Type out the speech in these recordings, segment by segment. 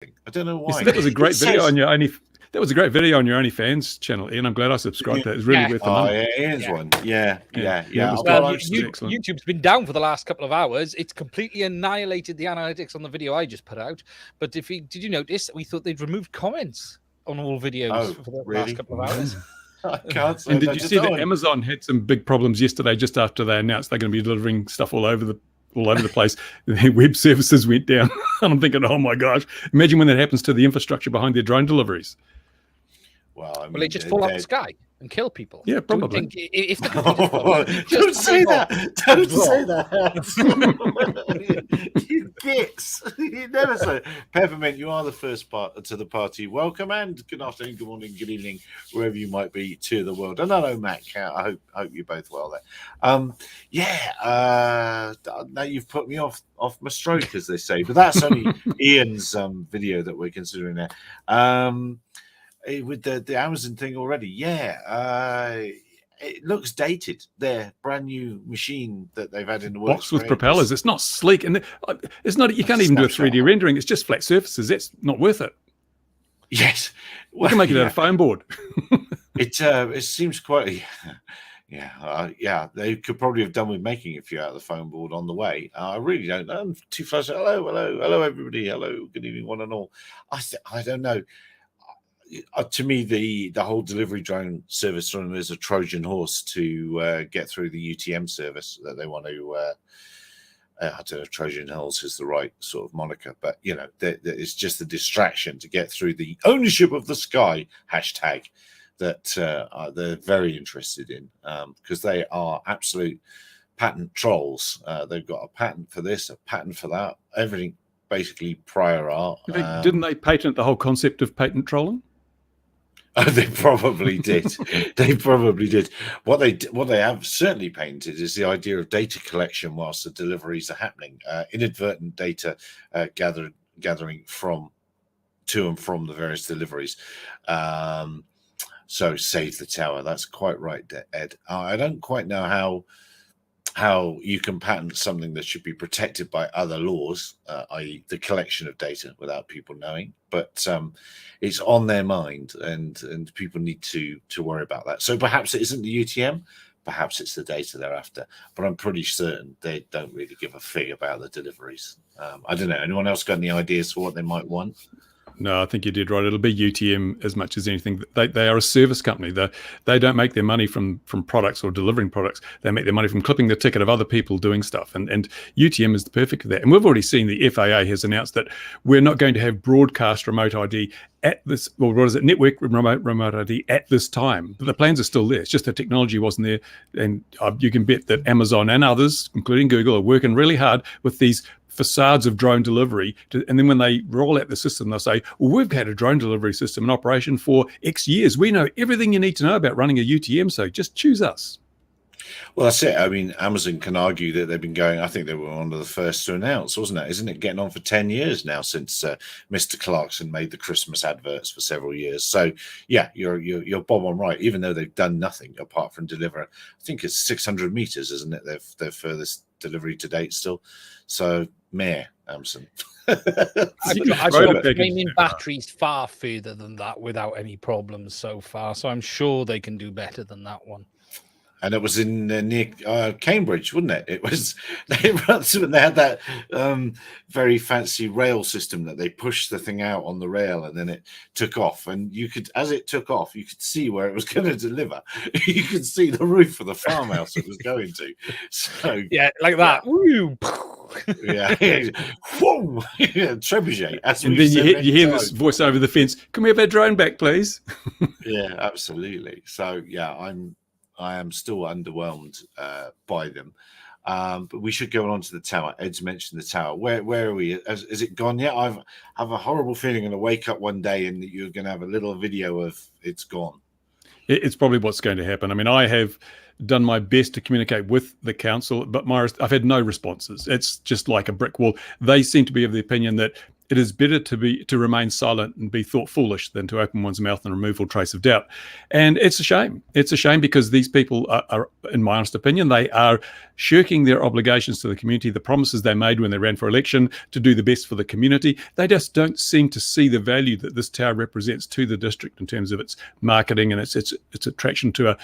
I don't know why. So that was a great video on your OnlyFans channel, Ian. I'm glad I subscribed to that. It's really worth the money. Yeah, Ian's one. Yeah. Well, YouTube's been down for the last couple of hours. It's completely annihilated the analytics on the video I just put out. But did you notice we thought they'd removed comments on all videos for the last couple of hours? I can't say and did you see that Amazon had some big problems yesterday just after they announced they're going to be delivering stuff all over the place? Their web services went down. And I'm thinking, oh my gosh, imagine when that happens to the infrastructure behind their drone deliveries. Well, they just fall out the sky and kill people. Yeah, probably. If the don't say that. Don't say that. You gits. You never say. Peppermint, you are the first part to the party. Welcome and good afternoon, good morning, good evening, wherever you might be to the world. And hello, Matt. I hope you're both well there. Now you've put me off my stroke, as they say. But that's only Ian's video that we're considering there. With the Amazon thing already, it looks dated. Their brand new machine that they've had in the works. Box with propellers. It's not sleek, and it's not. You can't even do a 3D rendering. It's just flat surfaces. That's not worth it. Yes, we can make it out of foam board. It seems quite. They could probably have done with making a few out of the foam board on the way. I really don't know. I'm too fast. Hello, everybody. Hello, good evening, one and all. I don't know. To me, the whole delivery drone service from them is a Trojan horse to get through the UTM service that they want to. I don't know if Trojan Hills is the right sort of moniker, but it's just a distraction to get through the ownership of the sky hashtag that they're very interested in, because they are absolute patent trolls. They've got a patent for this, a patent for that, everything basically prior art. Didn't they patent the whole concept of patent trolling? They probably did. They probably did. What they have certainly painted is the idea of data collection whilst the deliveries are happening, inadvertent data gathering to and from the various deliveries. So save the tower. That's quite right, Ed. I don't quite know how you can patent something that should be protected by other laws, i.e. the collection of data without people knowing, but it's on their mind and people need to worry about that. So perhaps it isn't the UTM, perhaps it's the data they're after, but I'm pretty certain they don't really give a fig about the deliveries. I don't know. Anyone else got any ideas for what they might want? No, I think you did right. It'll be UTM as much as anything. They are a service company. They don't make their money from products or delivering products. They make their money from clipping the ticket of other people doing stuff. And UTM is the perfect for that. And we've already seen the FAA has announced that we're not going to have broadcast remote ID at this, or what is it, network remote ID at this time. But the plans are still there. It's just the technology wasn't there. And you can bet that Amazon and others, including Google, are working really hard with these facades of drone delivery, and then when they roll out the system, they'll say, well, we've had a drone delivery system in operation for X years. We know everything you need to know about running a UTM, so just choose us. Well, that's it. I mean, Amazon can argue that they've been going, I think they were one of the first to announce, wasn't it? Isn't it getting on for 10 years now since Mr. Clarkson made the Christmas adverts for several years? So, yeah, you're bob on right, even though they've done nothing apart from deliver. I think it's 600 meters, isn't it? Their furthest delivery to date still. So, meh, Amazon. I've got flaming batteries far further than that without any problems so far. So I'm sure they can do better than that one. And it was in near Cambridge, wasn't it? It was they had that very fancy rail system that they pushed the thing out on the rail, and then it took off. And you could, as it took off, you could see where it was going to deliver. You could see the roof of the farmhouse it was going to. So yeah, like that. Woo! Yeah, whoa, trebuchet. And then you hear this voice over the fence. Can we have our drone back, please? Yeah, absolutely. So yeah, I am still underwhelmed by them. But we should go on to the tower. Ed's mentioned the tower. Where are we? Is it gone yet? I have a horrible feeling I'm going to wake up one day and you're going to have a little video of it's gone. It's probably what's going to happen. I mean, I have done my best to communicate with the council, but I've had no responses. It's just like a brick wall. They seem to be of the opinion that it is better to remain silent and be thought foolish than to open one's mouth and remove all trace of doubt. And it's a shame. It's a shame because these people are, in my honest opinion, they are shirking their obligations to the community, the promises they made when they ran for election to do the best for the community. They just don't seem to see the value that this tower represents to the district in terms of its marketing and its attraction to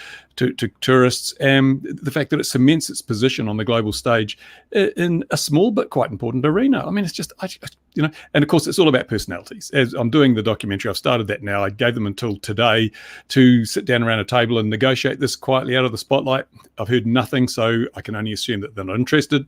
tourists, and the fact that it cements its position on the global stage in a small but quite important arena. I mean, it's just, and of course, it's all about personalities. As I'm doing the documentary, I've started that now. I gave them until today to sit down around a table and negotiate this quietly out of the spotlight. I've heard nothing, so I can only assume that they're not interested.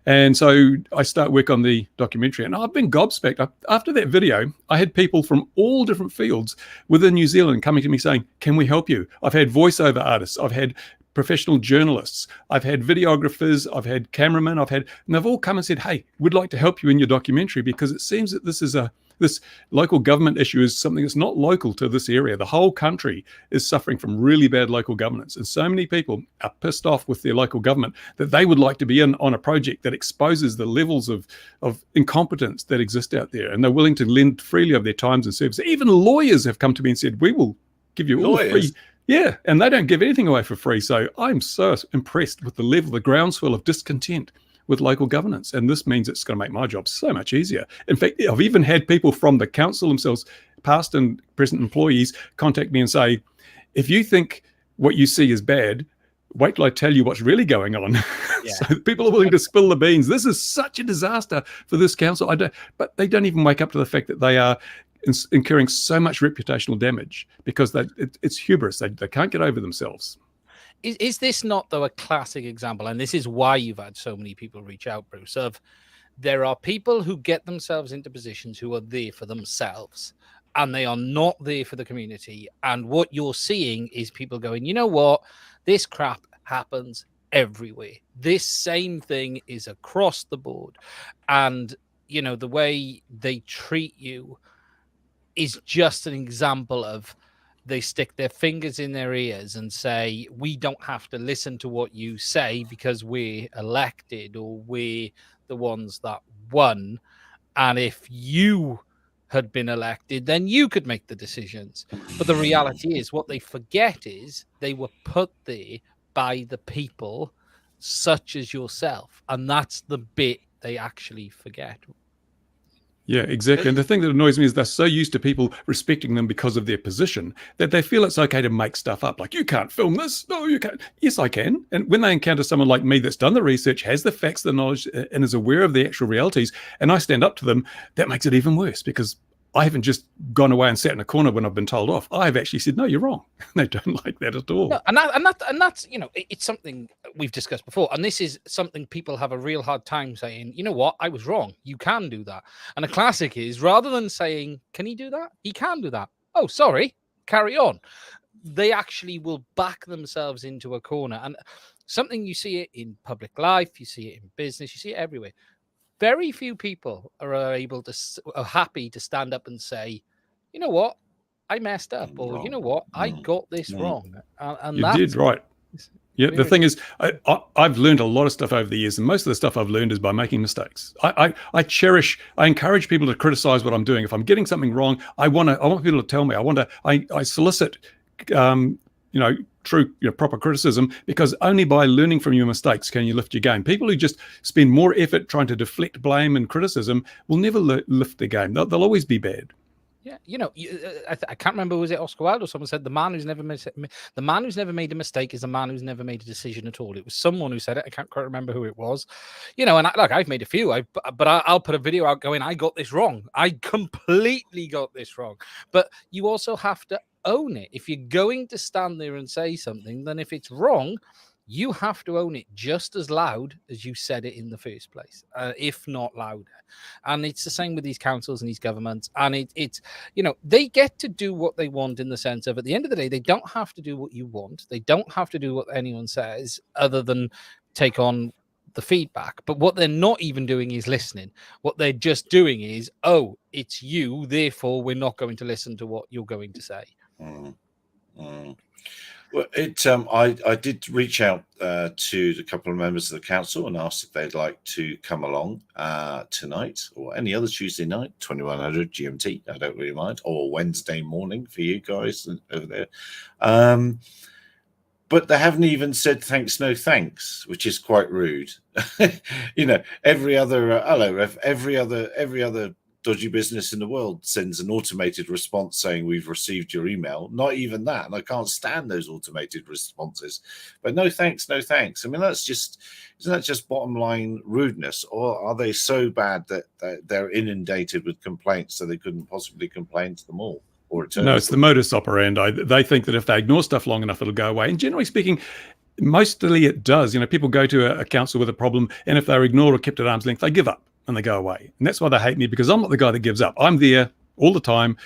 And so I start work on the documentary, and I've been gobsmacked. After that video, I had people from all different fields within New Zealand coming to me saying, can we help you? I've had voiceover artists, I've had professional journalists, I've had videographers, I've had cameramen, and they've all come and said, hey, we'd like to help you in your documentary, because it seems that this local government issue is something that's not local to this area. The whole country is suffering from really bad local governance. And so many people are pissed off with their local government that they would like to be in on a project that exposes the levels of incompetence that exist out there. And they're willing to lend freely of their times and services. Even lawyers have come to me and said, we will give you all free. Yeah, and they don't give anything away for free. So I'm so impressed with the groundswell of discontent with local governance. And this means it's going to make my job so much easier. In fact, I've even had people from the council themselves, past and present employees, contact me and say, if you think what you see is bad, wait till I tell you what's really going on. Yeah. So people are willing to spill the beans. This is such a disaster for this council. But they don't even wake up to the fact that they are incurring so much reputational damage because it's hubris. They can't get over themselves. Is this not, though, a classic example, and this is why you've had so many people reach out, Bruce, of there are people who get themselves into positions who are there for themselves, and they are not there for the community. And what you're seeing is people going, you know what, this crap happens everywhere. This same thing is across the board. And, the way they treat you is just an example of they stick their fingers in their ears and say, we don't have to listen to what you say because we're elected or we're the ones that won. And if you had been elected, then you could make the decisions. But the reality is, what they forget is they were put there by the people such as yourself. And that's the bit they actually forget. Yeah, exactly. And the thing that annoys me is they're so used to people respecting them because of their position that they feel it's okay to make stuff up. Like, you can't film this. No, you can't. Yes, I can. And when they encounter someone like me that's done the research, has the facts, the knowledge, and is aware of the actual realities, and I stand up to them, that makes it even worse because I haven't just gone away and sat in a corner when I've been told off. I've actually said, no, you're wrong. They don't like that at all. No, and that's, it's something we've discussed before. And this is something people have a real hard time saying, you know what, I was wrong. You can do that. And a classic is, rather than saying, can he do that? He can do that. Oh, sorry, carry on. They actually will back themselves into a corner. And something, you see it in public life, you see it in business, you see it everywhere. Very few people are happy to stand up and say, you know what, I messed up, or you know what, I got this wrong. And you did right. Yeah, the thing is, I've learned a lot of stuff over the years, and most of the stuff I've learned is by making mistakes. I encourage people to criticize what I'm doing. If I'm getting something wrong, I want people to tell me. I solicit, true, proper criticism, because only by learning from your mistakes can you lift your game. People who just spend more effort trying to deflect blame and criticism will never lift their game. They'll always be bad. Yeah, I can't remember, was it Oscar Wilde or someone said the man who's never made a mistake is the man who's never made a decision at all. It was someone who said it. I can't quite remember who it was. And I've made a few. But I'll put a video out going, I got this wrong. I completely got this wrong. But you also have to own it. If you're going to stand there and say something, then if it's wrong, you have to own it just as loud as you said it in the first place, if not louder. And it's the same with these councils and these governments. And it's they get to do what they want, in the sense of, at the end of the day, they don't have to do what you want. They don't have to do what anyone says other than take on the feedback. But what they're not even doing is listening. What they're just doing is, oh, it's you, therefore we're not going to listen to what you're going to say. Well, I did reach out to a couple of members of the council and asked if they'd like to come along tonight or any other Tuesday night, 2100 GMT. I don't really mind, or Wednesday morning for you guys over there. But they haven't even said thanks, no thanks, which is quite rude. You know, every other every other dodgy business in the world sends an automated response saying we've received your email. Not even that, and I can't stand those automated responses. But no thanks, no thanks. I mean, isn't that just bottom line rudeness, or are they so bad that they're inundated with complaints so they couldn't possibly complain to them all? No, it's the modus operandi. They think that if they ignore stuff long enough, it'll go away. And generally speaking, mostly it does. You know, people go to a council with a problem, and if they're ignored or kept at arm's length, they give up and they go away. And that's why they hate me, because I'm not the guy that gives up. I'm there all the time,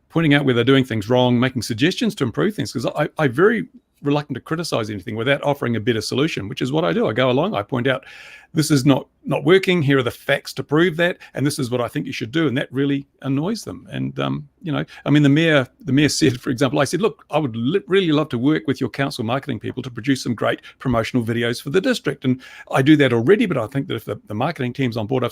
pointing out where they're doing things wrong, making suggestions to improve things, because I'm very reluctant to criticize anything without offering a better solution, which is what I do. I go along, I point out, this is not working. Here are the facts to prove that, and this is what I think you should do. And that really annoys them. And you know, I mean, the mayor said, for example, I said, look, I would really love to work with your council marketing people to produce some great promotional videos for the district. And I do that already, but I think that if the marketing team's on board,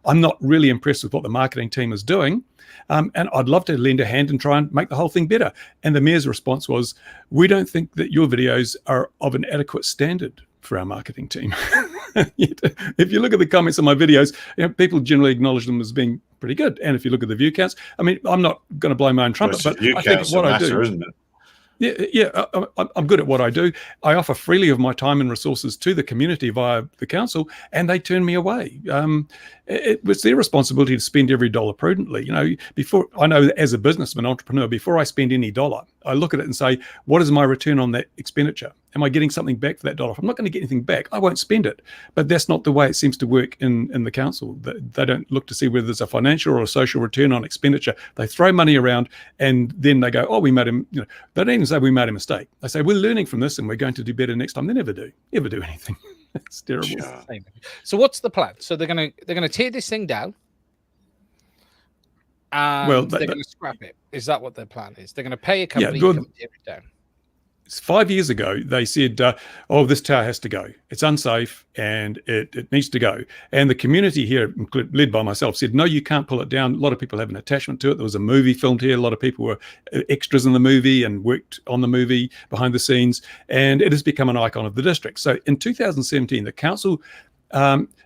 I'm not really impressed with what the marketing team is doing. And I'd love to lend a hand and try and make the whole thing better. And the mayor's response was, we don't think that your videos are of an adequate standard for our marketing team. If you look at the comments on my videos, you know, people generally acknowledge them as being pretty good. And if you look at the view counts, I mean, I'm not going to blow my own trumpet, but I think what I do, isn't it? Yeah, I'm good at what I do. I offer freely of my time and resources to the community via the council, and they turn me away. It was their responsibility to spend every dollar prudently. You know, I know as a businessman, entrepreneur, before I spend any dollar, I look at it and say, what is my return on that expenditure? Am I getting something back for that dollar? If I'm not going to get anything back, I won't spend it. But that's not the way it seems to work in the council. They don't look to see whether there's a financial or a social return on expenditure. They throw money around and then they go, oh, we made him, you know, they don't even say we made a mistake. They say, we're learning from this and we're going to do better next time. They never do anything. It's terrible. Yeah. So what's the plan? So they're gonna tear this thing down. And they're going to scrap it. Is that what their plan is? They're going to pay a company to come tear it down. 5 years ago, they said, oh, this tower has to go. It's unsafe and it needs to go. And the community here, led by myself, said, no, you can't pull it down. A lot of people have an attachment to it. There was a movie filmed here. A lot of people were extras in the movie and worked on the movie behind the scenes. And it has become an icon of the district. So in 2017, the council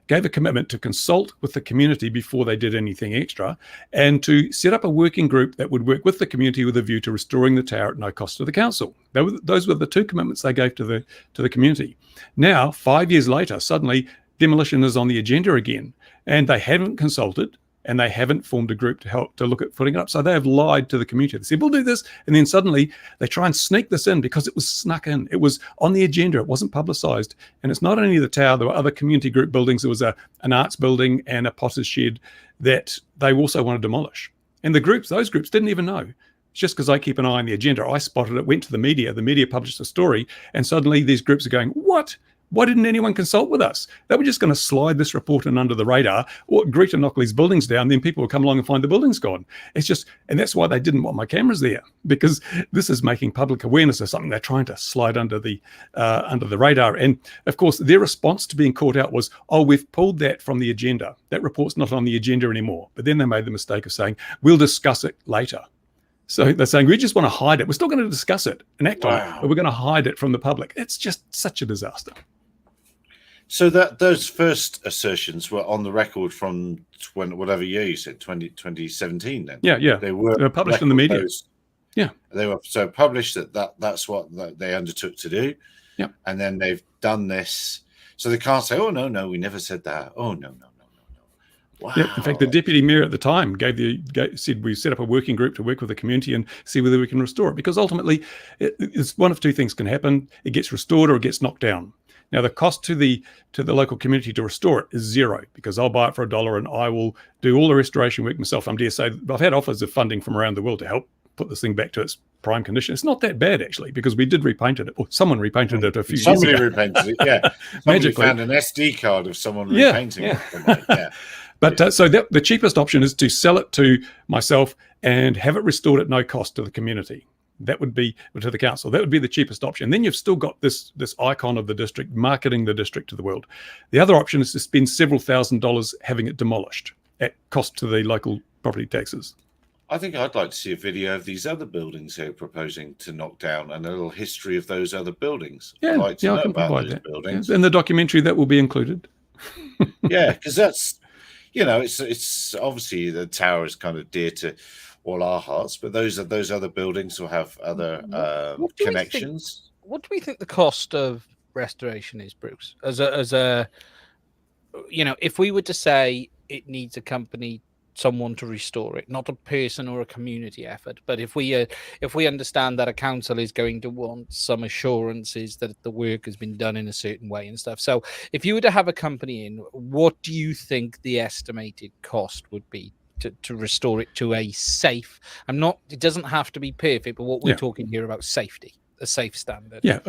gave a commitment to consult with the community before they did anything extra, and to set up a working group that would work with the community with a view to restoring the tower at no cost to the council. Those were the two commitments they gave to the community. Now, 5 years later, suddenly demolition is on the agenda again, and they haven't consulted. And they haven't formed a group to look at putting it up. So they have lied to the community. They said, we'll do this. And then suddenly they try and sneak this in because it was snuck in. It was on the agenda. It wasn't publicized. And it's not only the tower. There were other community group buildings. There was an arts building and a potter's shed that they also want to demolish. And those groups didn't even know. It's just because I keep an eye on the agenda. I spotted it, went to the media. The media published a story. And suddenly these groups are going, what? Why didn't anyone consult with us? They were just going to slide this report in under the radar or agree to knock these buildings down. Then people will come along and find the buildings gone. It's just, and that's why they didn't want my cameras there, because this is making public awareness of something they're trying to slide under the radar. And of course, their response to being caught out was, oh, we've pulled that from the agenda. That report's not on the agenda anymore. But then they made the mistake of saying, we'll discuss it later. So they're saying, we just want to hide it. We're still going to discuss it and act on it, but we're going to hide it from the public. It's just such a disaster. So those first assertions were on the record from whatever year you said, 2017 then? Yeah. They were published in the media. Yeah. They were so published that's what they undertook to do. Yeah. And then they've done this. So they can't say, oh, no, we never said that. Oh, no. Wow. Yeah. In fact, the deputy mayor at the time said we set up a working group to work with the community and see whether we can restore it. Because ultimately, it's one of two things can happen. It gets restored or it gets knocked down. Now, the cost to the local community to restore it is zero, because I'll buy it for $1 and I will do all the restoration work myself. I'm dare say I've had offers of funding from around the world to help put this thing back to its prime condition. It's not that bad, actually, because we did repaint it, or someone repainted it a few years ago. Somebody repainted it, yeah. Somebody found an SD card of someone repainting it. Yeah. But so the cheapest option is to sell it to myself and have it restored at no cost to the community. That would be to the council. That would be the cheapest option. Then you've still got this icon of the district, marketing the district to the world. The other option is to spend several $1,000s having it demolished at cost to the local property taxes. I think I'd like to see a video of these other buildings they're proposing to knock down and a little history of those other buildings. Yeah, I'd like to know I can about provide those that. buildings. In the documentary, that will be included. Yeah, because that's, it's obviously the tower is kind of dear to all our hearts, but those other buildings will have other connections. What do we think the cost of restoration is, Bruce? As a if we were to say it needs a company, someone to restore it, not a person or a community effort, but if we understand that a council is going to want some assurances that the work has been done in a certain way and stuff. So if you were to have a company in, what do you think the estimated cost would be to restore it to a safe? It doesn't have to be perfect, but what we're talking here about safety, a safe standard. Yeah.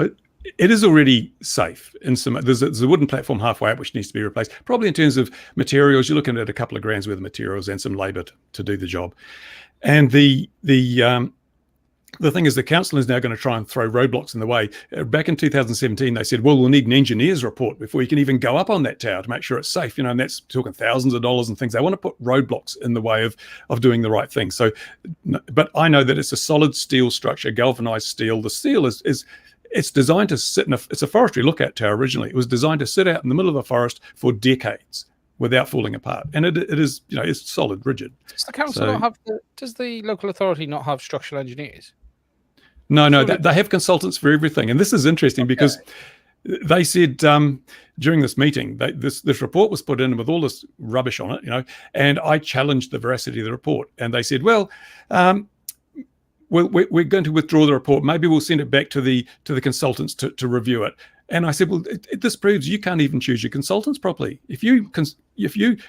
It is already safe. There's a wooden platform halfway up which needs to be replaced. Probably in terms of materials, you're looking at a couple of grand's worth of materials and some labour to do the job. And the thing is, the council is now going to try and throw roadblocks in the way. Back in 2017, they said, well, we'll need an engineer's report before you can even go up on that tower to make sure it's safe. And that's talking thousands of dollars and things. They want to put roadblocks in the way of doing the right thing. So, but I know that it's a solid steel structure, galvanized steel. The steel it's designed to sit it's a forestry lookout tower originally. It was designed to sit out in the middle of a forest for decades without falling apart. And it is, it's solid, rigid. Does the council not have does the local authority not have structural engineers? No, they have consultants for everything. And this is interesting because they said during this meeting, this report was put in with all this rubbish on it, and I challenged the veracity of the report. And they said, well, we're going to withdraw the report. Maybe we'll send it back to the consultants to review it. And I said, well, this proves you can't even choose your consultants properly. If you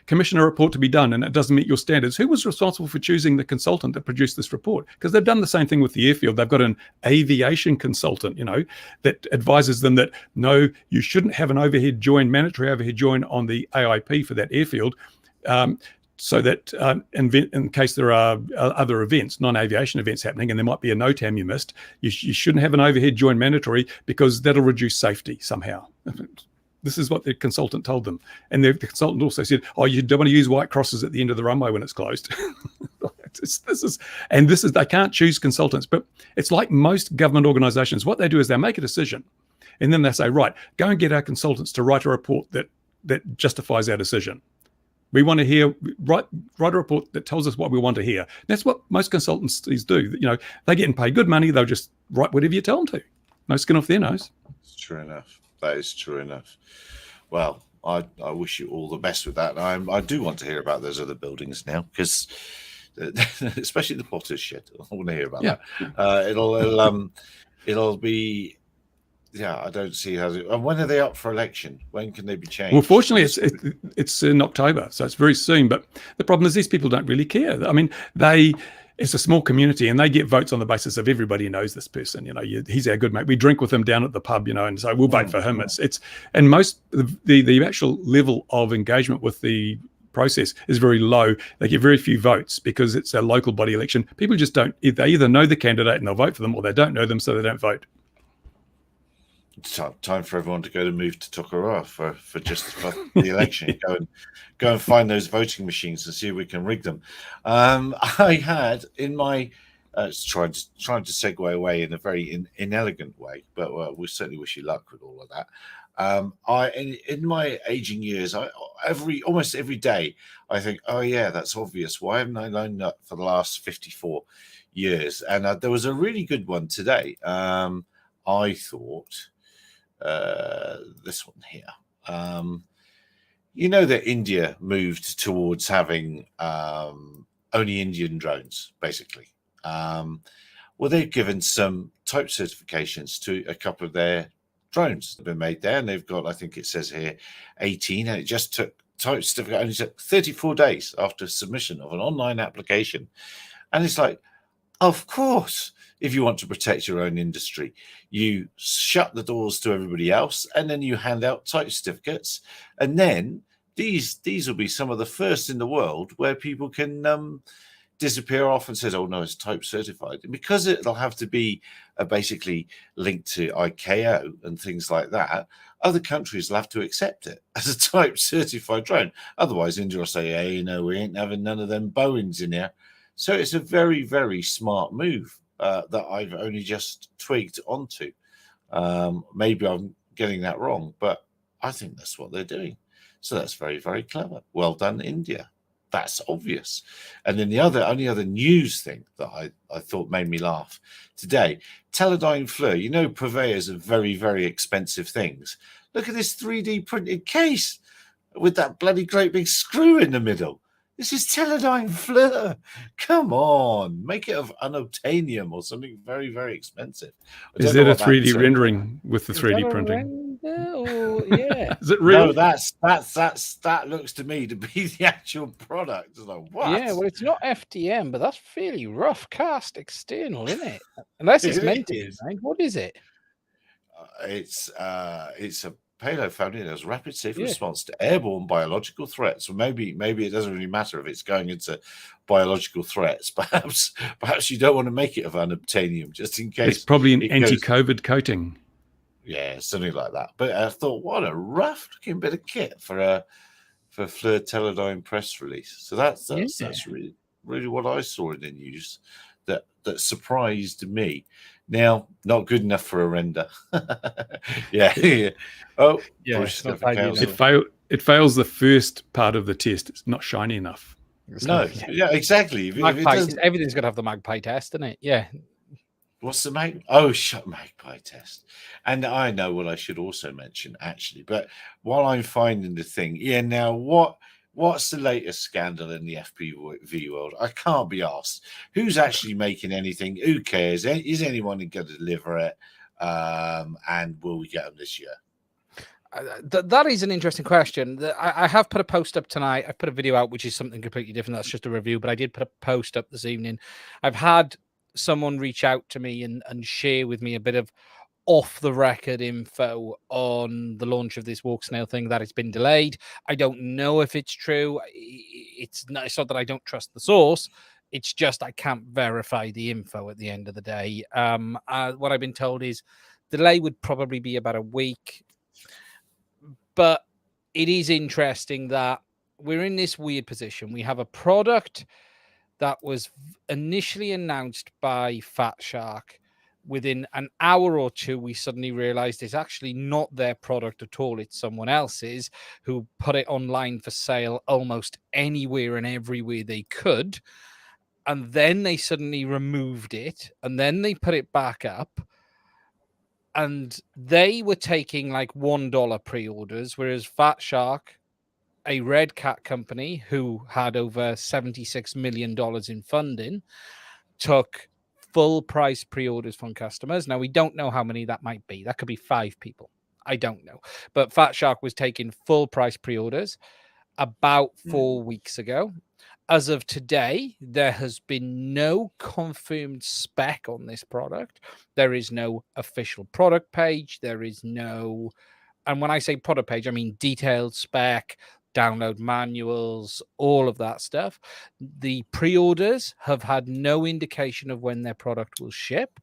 commission a report to be done and it doesn't meet your standards, who was responsible for choosing the consultant that produced this report? Because they've done the same thing with the airfield. They've got an aviation consultant, that advises them that, no, you shouldn't have an mandatory overhead join on the AIP for that airfield. So that in case there are other events, non-aviation events happening, and there might be a NOTAM you missed, you shouldn't have an overhead join mandatory because that'll reduce safety somehow. This is what the consultant told them. And the consultant also said, oh, you don't want to use white crosses at the end of the runway when it's closed. They can't choose consultants, but it's like most government organizations. What they do is they make a decision and then they say, right, go and get our consultants to write a report that justifies our decision. We want to write a report that tells us what we want to hear. That's what most consultancies do. They're getting paid good money. They'll just write whatever you tell them to. No skin off their nose. It's true enough. That is true enough. Well, I wish you all the best with that. I do want to hear about those other buildings now, because especially the potter's shed. I want to hear about that. It'll be. Yeah, I don't see how. And when are they up for election? When can they be changed? Well, fortunately, it's in October, so it's very soon. But the problem is these people don't really care. I mean, it's a small community, and they get votes on the basis of everybody knows this person. He's our good mate. We drink with him down at the pub, and so we'll vote for him. And most the actual level of engagement with the process is very low. They get very few votes because it's a local body election. People just don't. They either know the candidate and they'll vote for them, or they don't know them, so they don't vote. It's time for everyone to move to Tokoroa for the election. Go and find those voting machines and see if we can rig them. I had in my trying to segue away in a very inelegant way, but we certainly wish you luck with all of that. In my aging years, almost every day I think, oh yeah, that's obvious. Why haven't I known that for the last 54 years? And there was a really good one today. I thought. This one here. That India moved towards having only Indian drones, basically. Well, they've given some type certifications to a couple of their drones that have been made there, and they've got, I think it says here, 18, and it just took type certificate only took 34 days after submission of an online application. And it's like, of course. If you want to protect your own industry, you shut the doors to everybody else, and then you hand out type certificates. And then these will be some of the first in the world where people can disappear off and says, "Oh no, it's type certified," and because it'll have to be basically linked to ICAO and things like that, other countries will have to accept it as a type certified drone. Otherwise, India will say, "Hey, no, we ain't having none of them Boeings in here." So it's a very, very smart move that I've only just twigged onto. Maybe I'm getting that wrong, but I think that's what they're doing. So that's very, very clever. Well done, India. That's obvious. And then the only other news thing that I thought made me laugh today, Teledyne FLIR, you know, purveyors of very, very expensive things. Look at this 3D printed case with that bloody great big screw in the middle. This is Teledyne FLIR. Come on, make it of unobtainium or something very, very expensive. Is that a 3D rendering with the 3D printing? Yeah. Is it real? No, that looks to me to be the actual product. It's like, what? Yeah, well, it's not FDM, but that's fairly rough cast external, isn't it? Unless it's meant to be. Right? What is it? It's a payload foundry that has rapid, safe response to airborne biological threats. Or maybe it doesn't really matter if it's going into biological threats. Perhaps you don't want to make it of unobtainium just in case. It's probably an anti-COVID coating. Yeah, something like that. But I thought, what a rough looking bit of kit for FLIR Teledyne press release. So that's really what I saw in the news that surprised me. Now, not good enough for a render. yeah. Oh, yeah. It fails the first part of the test. It's not shiny enough. Yeah, exactly. Everything's got to have the Magpie test, isn't it? Yeah. What's the Magpie test? And I know what I should also mention, actually. But while I'm finding the thing, now what's the latest scandal in the FPV world? I can't be asked. Who's actually making anything? Who cares? Is anyone going to deliver it? And will we get them this year? That is an interesting question. I have put a post up tonight. I've put a video out, which is something completely different. That's just a review. But I did put a post up this evening. I've had someone reach out to me and share with me a bit of off the record info on the launch of this walk snail thing, that it's been delayed. I don't know if it's true. It's not that I don't trust the source. It's just I can't verify the info at the end of the day. What I've been told is delay would probably be about a week. But it is interesting that we're in this weird position. We have a product that was initially announced by Fat Shark. Within an hour or two, we suddenly realized it's actually not their product at all. It's someone else's, who put it online for sale almost anywhere and everywhere they could. And then they suddenly removed it, and then they put it back up. And they were taking like $1 pre-orders, whereas Fat Shark, a Red Cat company who had over $76 million in funding, took full price pre-orders from customers. Now, we don't know how many that might be. That could be 5 people. I don't know. But Fat Shark was taking full price pre-orders about 4 weeks ago. As of today, there has been no confirmed spec on this product. There is no official product page. There is no, and when I say product page, I mean detailed spec, download manuals, all of that stuff. The pre-orders have had no indication of when their product will ship.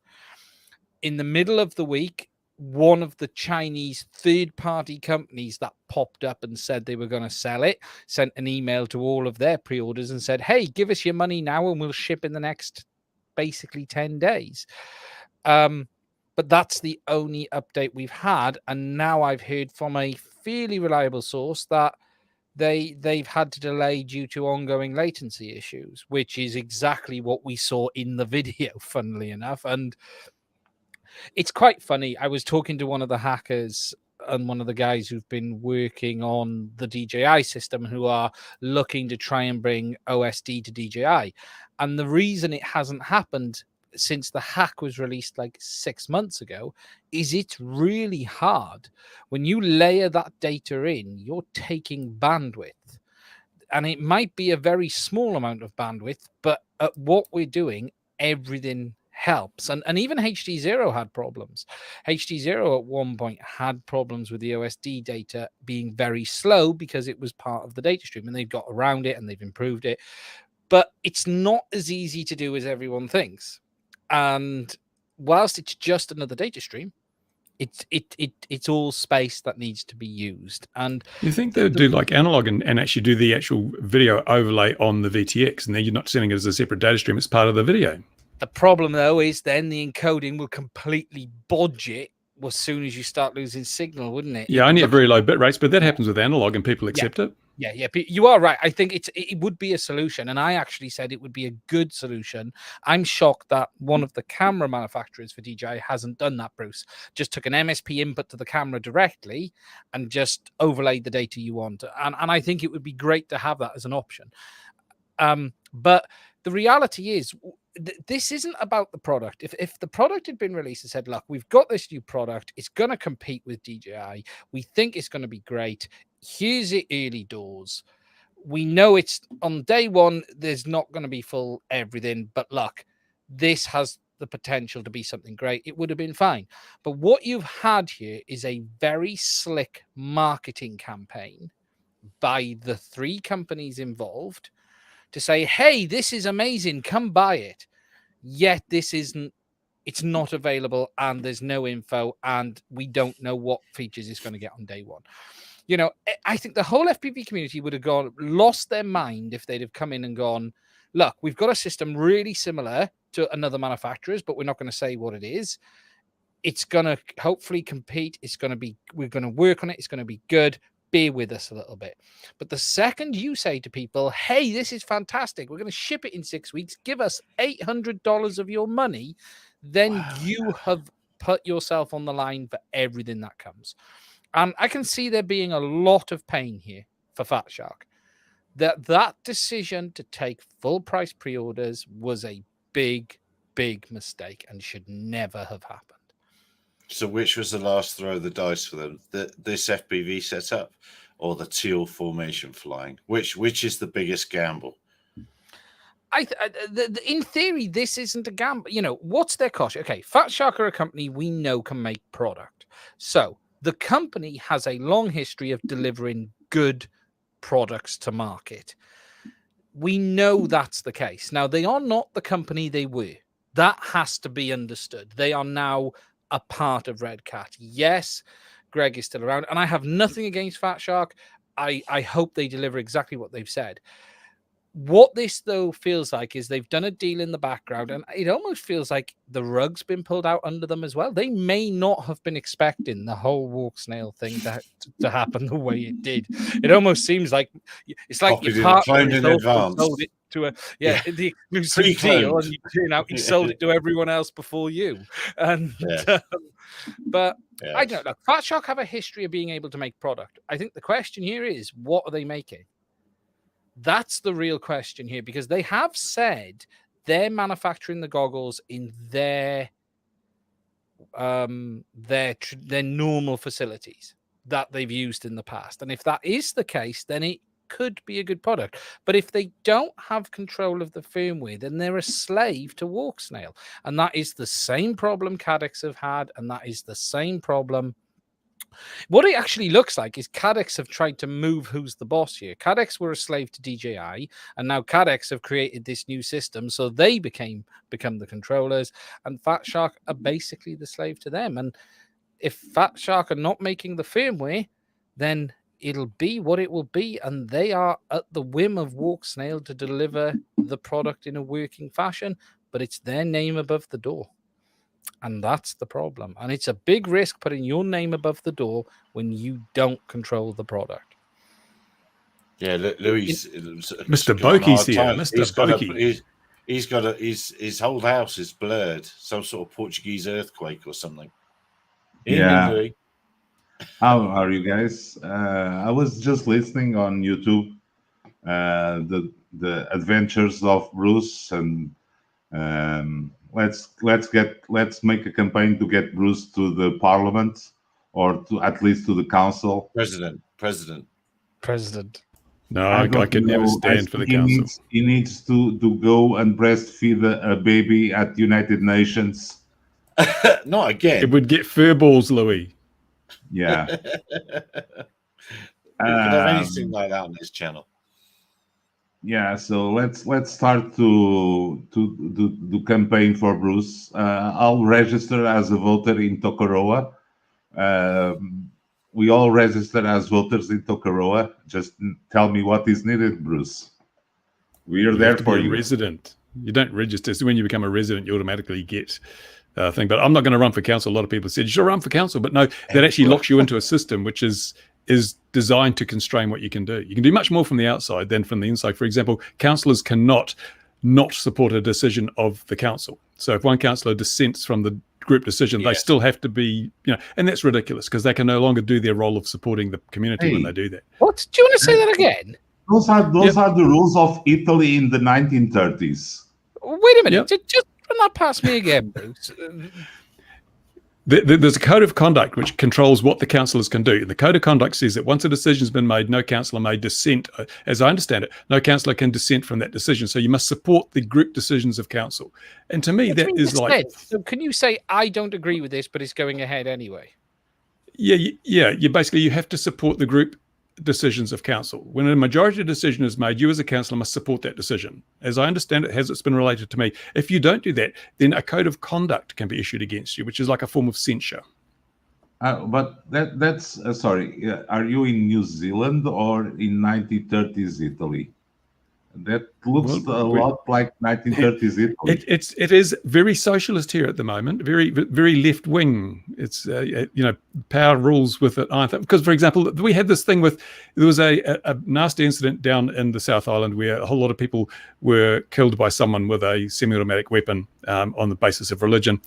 In the middle of the week, one of the Chinese third-party companies that popped up and said they were going to sell it sent an email to all of their pre-orders and said, hey, give us your money now and we'll ship in the next basically 10 days. But that's the only update we've had. And now I've heard from a fairly reliable source that they've had to delay due to ongoing latency issues, which is exactly what we saw in the video, funnily enough. And it's quite funny. I was talking to one of the hackers and one of the guys who've been working on the DJI system, who are looking to try and bring OSD to DJI. And the reason it hasn't happened since the hack was released like 6 months ago is it's really hard. When you layer that data in, you're taking bandwidth. And it might be a very small amount of bandwidth, but at what we're doing, everything helps. And even HD0 had problems. HD0 at one point had problems with the OSD data being very slow because it was part of the data stream, and they've got around it and they've improved it. But it's not as easy to do as everyone thinks. And whilst it's just another data stream, it's all space that needs to be used. And you think they would do like analog and actually do the actual video overlay on the VTX, and then you're not sending it as a separate data stream, it's part of the video. The problem though is then the encoding will completely bodge it as soon as you start losing signal, wouldn't it? Yeah, only at very low bit rates, but that happens with analog and people accept it. Yeah, you are right. I think it would be a solution, and I actually said it would be a good solution. I'm shocked that one of the camera manufacturers for DJI hasn't done that, Bruce. Just took an MSP input to the camera directly and just overlaid the data you want. And I think it would be great to have that as an option. But the reality is, this isn't about the product. If the product had been released and said, look, we've got this new product, it's going to compete with DJI, we think it's going to be great, here's the early doors, we know it's on day one, there's not going to be full everything, but look, this has the potential to be something great, it would have been fine. But what you've had here is a very slick marketing campaign by the three companies involved to say, hey, this is amazing, come buy it. Yet it's not available, and there's no info, and we don't know what features it's going to get on day one. You know, I think the whole FPV community would have lost their mind if they'd have come in and gone, look, we've got a system really similar to another manufacturer's, but we're not going to say what it is. It's going to hopefully compete. We're going to work on it. It's going to be good. Bear with us a little bit. But the second you say to people, hey, this is fantastic, we're going to ship it in 6 weeks, give us $800 of your money, then you have put yourself on the line for everything that comes. And I can see there being a lot of pain here for Fat Shark. That decision to take full price pre-orders was a big, big mistake and should never have happened. So which was the last throw of the dice for them? This FPV setup or the teal formation flying? Which is the biggest gamble? In theory, this isn't a gamble. You know, what's their cost? Okay, Fat Shark are a company we know can make product. So the company has a long history of delivering good products to market. We know that's the case. Now, they are not the company they were. That has to be understood. They are now a part of Red Cat. Yes, Greg is still around, and I have nothing against Fat Shark. I hope they deliver exactly what they've said. What this, though, feels like is they've done a deal in the background, and it almost feels like the rug's been pulled out under them as well. They may not have been expecting the whole walk snail thing to happen the way it did. It almost seems like it's like your partner in advance. Sold it to the exclusive deal, and you turn out he sold it to everyone else before you. And but I don't know. Fat Shark have a history of being able to make product. I think the question here is, what are they making? That's the real question here, because they have said they're manufacturing the goggles in their normal facilities that they've used in the past. And if that is the case, then it could be a good product. But if they don't have control of the firmware, then they're a slave to walk snail. And that is the same problem Cadex have had, and that is the same problem. What it actually looks like is Cadex have tried to move who's the boss here. Cadex were a slave to DJI, and now Cadex have created this new system, so they become the controllers, and Fat Shark are basically the slave to them. And if Fat Shark are not making the firmware, then it'll be what it will be, and they are at the whim of Walk Snail to deliver the product in a working fashion, but it's their name above the door. And that's the problem. And it's a big risk putting your name above the door when you don't control the product. Yeah, Louis, Mr. Bokey's here. Mr. Bokey. He's got his whole house is blurred. Some sort of Portuguese earthquake or something. Yeah. Louis. How are you guys? I was just listening on YouTube, the adventures of Bruce, and let's make a campaign to get Bruce to the Parliament, or to at least to the Council. President. No, I could never stand for the Council. He needs to go and breastfeed a baby at United Nations. Not again. It would get fur balls, Louis. Yeah. We could have anything like that on this channel. Yeah, so let's start to do campaign for Bruce. I'll register as a voter in Tokoroa. We all register as voters in Tokoroa. Just tell me what is needed, Bruce. We are there for you. Resident. You don't register. So when you become a resident, you automatically get thing. But I'm not going to run for council. A lot of people said you should run for council, but no, that actually locks you into a system which is designed to constrain what you can do. You can do much more from the outside than from the inside. For example, councillors cannot not support a decision of the council. So if one councillor dissents from the group decision, they still have to be, and that's ridiculous because they can no longer do their role of supporting the community when they do that. What? Do you want to say that again? Those are the rules of Italy in the 1930s. Wait a minute. Just run that past me again, Bruce. There's a code of conduct which controls what the councillors can do. The code of conduct says that once a decision's been made, no councillor may dissent. As I understand it, no councillor can dissent from that decision. So you must support the group decisions of council. And to me, that is like... So can you say, I don't agree with this, but it's going ahead anyway? Yeah. You basically, you have to support the group decisions of council. When a majority decision is made, you as a councillor must support that decision. As I understand it, it's been related to me. If you don't do that, then a code of conduct can be issued against you, which is like a form of censure. But that's sorry. Are you in New Zealand or in 1930s Italy? That looks a lot like 1930s Italy. It is very socialist here at the moment, very left wing. It's power rules with it. Because for example, we had this thing there was a nasty incident down in the South Island where a whole lot of people were killed by someone with a semi-automatic weapon on the basis of religion,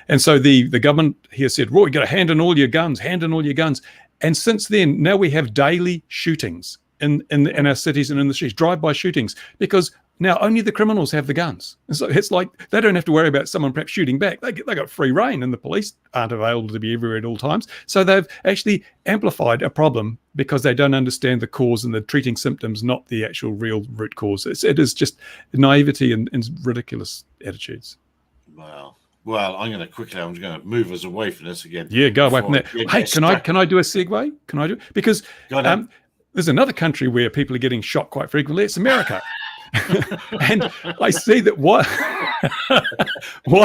and so the government here said, "Well, you got to hand in all your guns, And since then, now we have daily shootings in our cities and in the streets, drive-by shootings, because now only the criminals have the guns. And so it's like they don't have to worry about someone perhaps shooting back. They got free reign, and the police aren't available to be everywhere at all times. So they've actually amplified a problem because they don't understand the cause and they're treating symptoms, not the actual real root cause. It is just naivety and ridiculous attitudes. Wow. Well, I'm going to move us away from this again. Yeah, go away from that. Hey, can I do a segue? Can I do? Because there's another country where people are getting shot quite frequently. It's America. And I see that while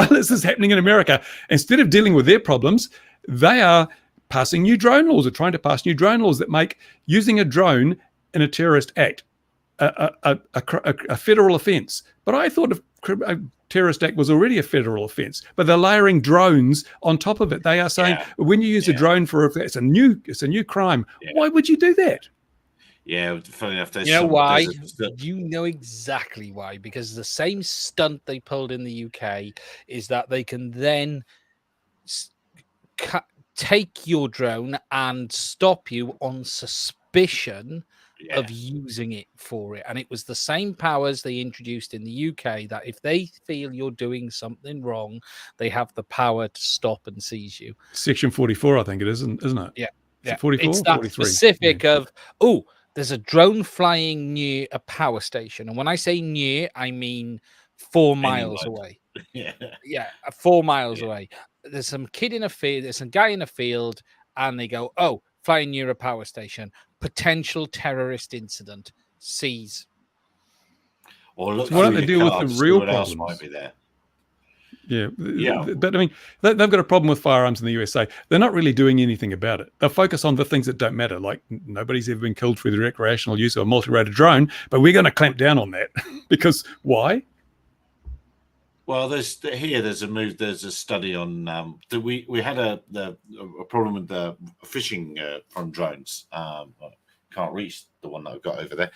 this is happening in America, instead of dealing with their problems, they are passing new drone laws, or trying to pass new drone laws that make using a drone in a terrorist act a federal offense. But I thought a terrorist act was already a federal offense, but they're layering drones on top of it. They are saying when you use a drone it's a new crime. Why would you do that? Yeah, funny enough. You know why? You know exactly why. Because the same stunt they pulled in the UK is that they can then take your drone and stop you on suspicion of using it for it. And it was the same powers they introduced in the UK, that if they feel you're doing something wrong, they have the power to stop and seize you. Section 44, I think it is, isn't it? Yeah. Is it 44? It's that 43? Specific of, there's a drone flying near a power station. And when I say near, I mean 4 miles away. Yeah, 4 miles away. There's some kid in a field, there's some guy in a field, and they go, flying near a power station, potential terrorist incident, seize. Or look, so why don't they deal with the real problems? Might be there. Yeah, but I mean, they've got a problem with firearms in the USA. They're not really doing anything about it. They'll focus on the things that don't matter, like nobody's ever been killed through the recreational use of a multi-rotor drone, but we're going to clamp down on that. Because why? Well, there's a study on that we had a problem with the fishing from drones. Can't reach the one that I've got over there.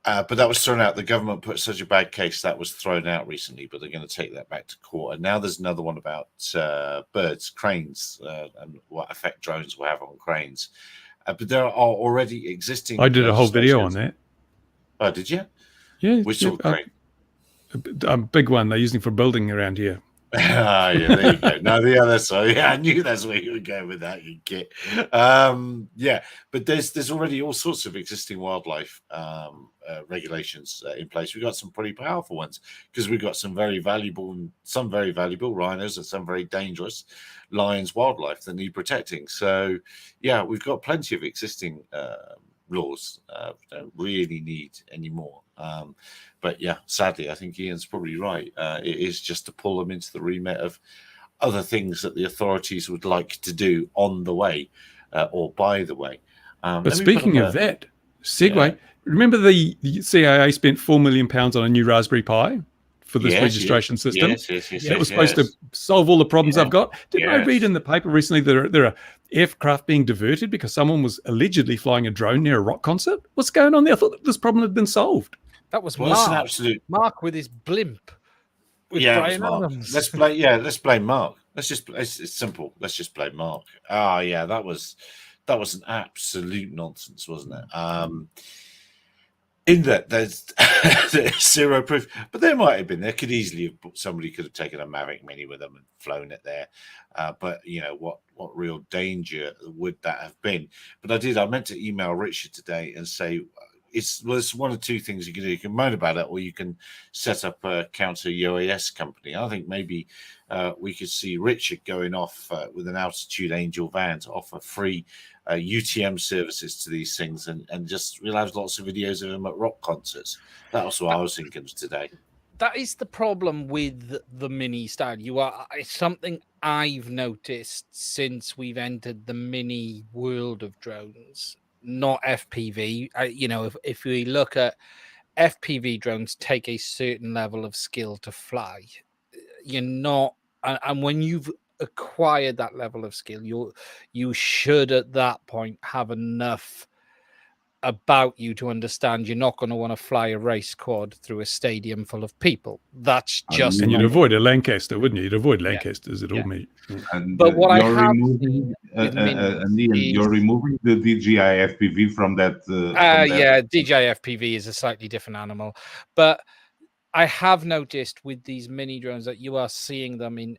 But that was thrown out. The government put such a bad case that was thrown out recently, but they're going to take that back to court. And now there's another one about birds, cranes, and what effect drones will have on cranes. But there are already existing. I did a whole video on that. Oh, did you? Yeah. Which sort of crane? A big one they're using for building around here. Yeah, there you go. No, the other side. Yeah, I knew that's where you were going with that, you git. But there's already all sorts of existing wildlife regulations in place. We've got some pretty powerful ones because we've got some very valuable rhinos and some very dangerous lions wildlife that need protecting. So, yeah, we've got plenty of existing laws. We don't really need any more. But yeah, sadly, I think Ian's probably right. It is just to pull them into the remit of other things that the authorities would like to do on the way or by the way. But speaking of that, segue, remember the CIA spent £4 million on a new Raspberry Pi for this registration system? Yes. That was supposed to solve all the problems I've got. Didn't I read in the paper recently that there are aircraft being diverted because someone was allegedly flying a drone near a rock concert? What's going on there? I thought that this problem had been solved. That was Mark. Mark with his blimp. Brian Adams. Let's blame Mark. It's simple. Let's just blame Mark. That was an absolute nonsense, wasn't it? In that there's zero proof, but there might have been. There could easily have somebody could have taken a Mavic Mini with them and flown it there. But what real danger would that have been? But I meant to email Richard today and say there's one or two things you can do. You can moan about it, or you can set up a counter UAS company. I think maybe we could see Richard going off with an Altitude Angel van to offer free UTM services to these things, and just we'll have lots of videos of him at rock concerts. That was what I was thinking today. That is the problem with the Mini style. It's something I've noticed since we've entered the Mini world of drones. Not FPV. If we look at FPV drones, take a certain level of skill to fly. You're not, and when you've acquired that level of skill, you should at that point have enough about you to understand you're not going to want to fly a race quad through a stadium full of people. That's just and you'd avoid a Lancaster, wouldn't you? You'd avoid Lancasters at all, mate. But what I have you're removing the DJI FPV from that. DJI FPV is a slightly different animal, but I have noticed with these mini drones that you are seeing them in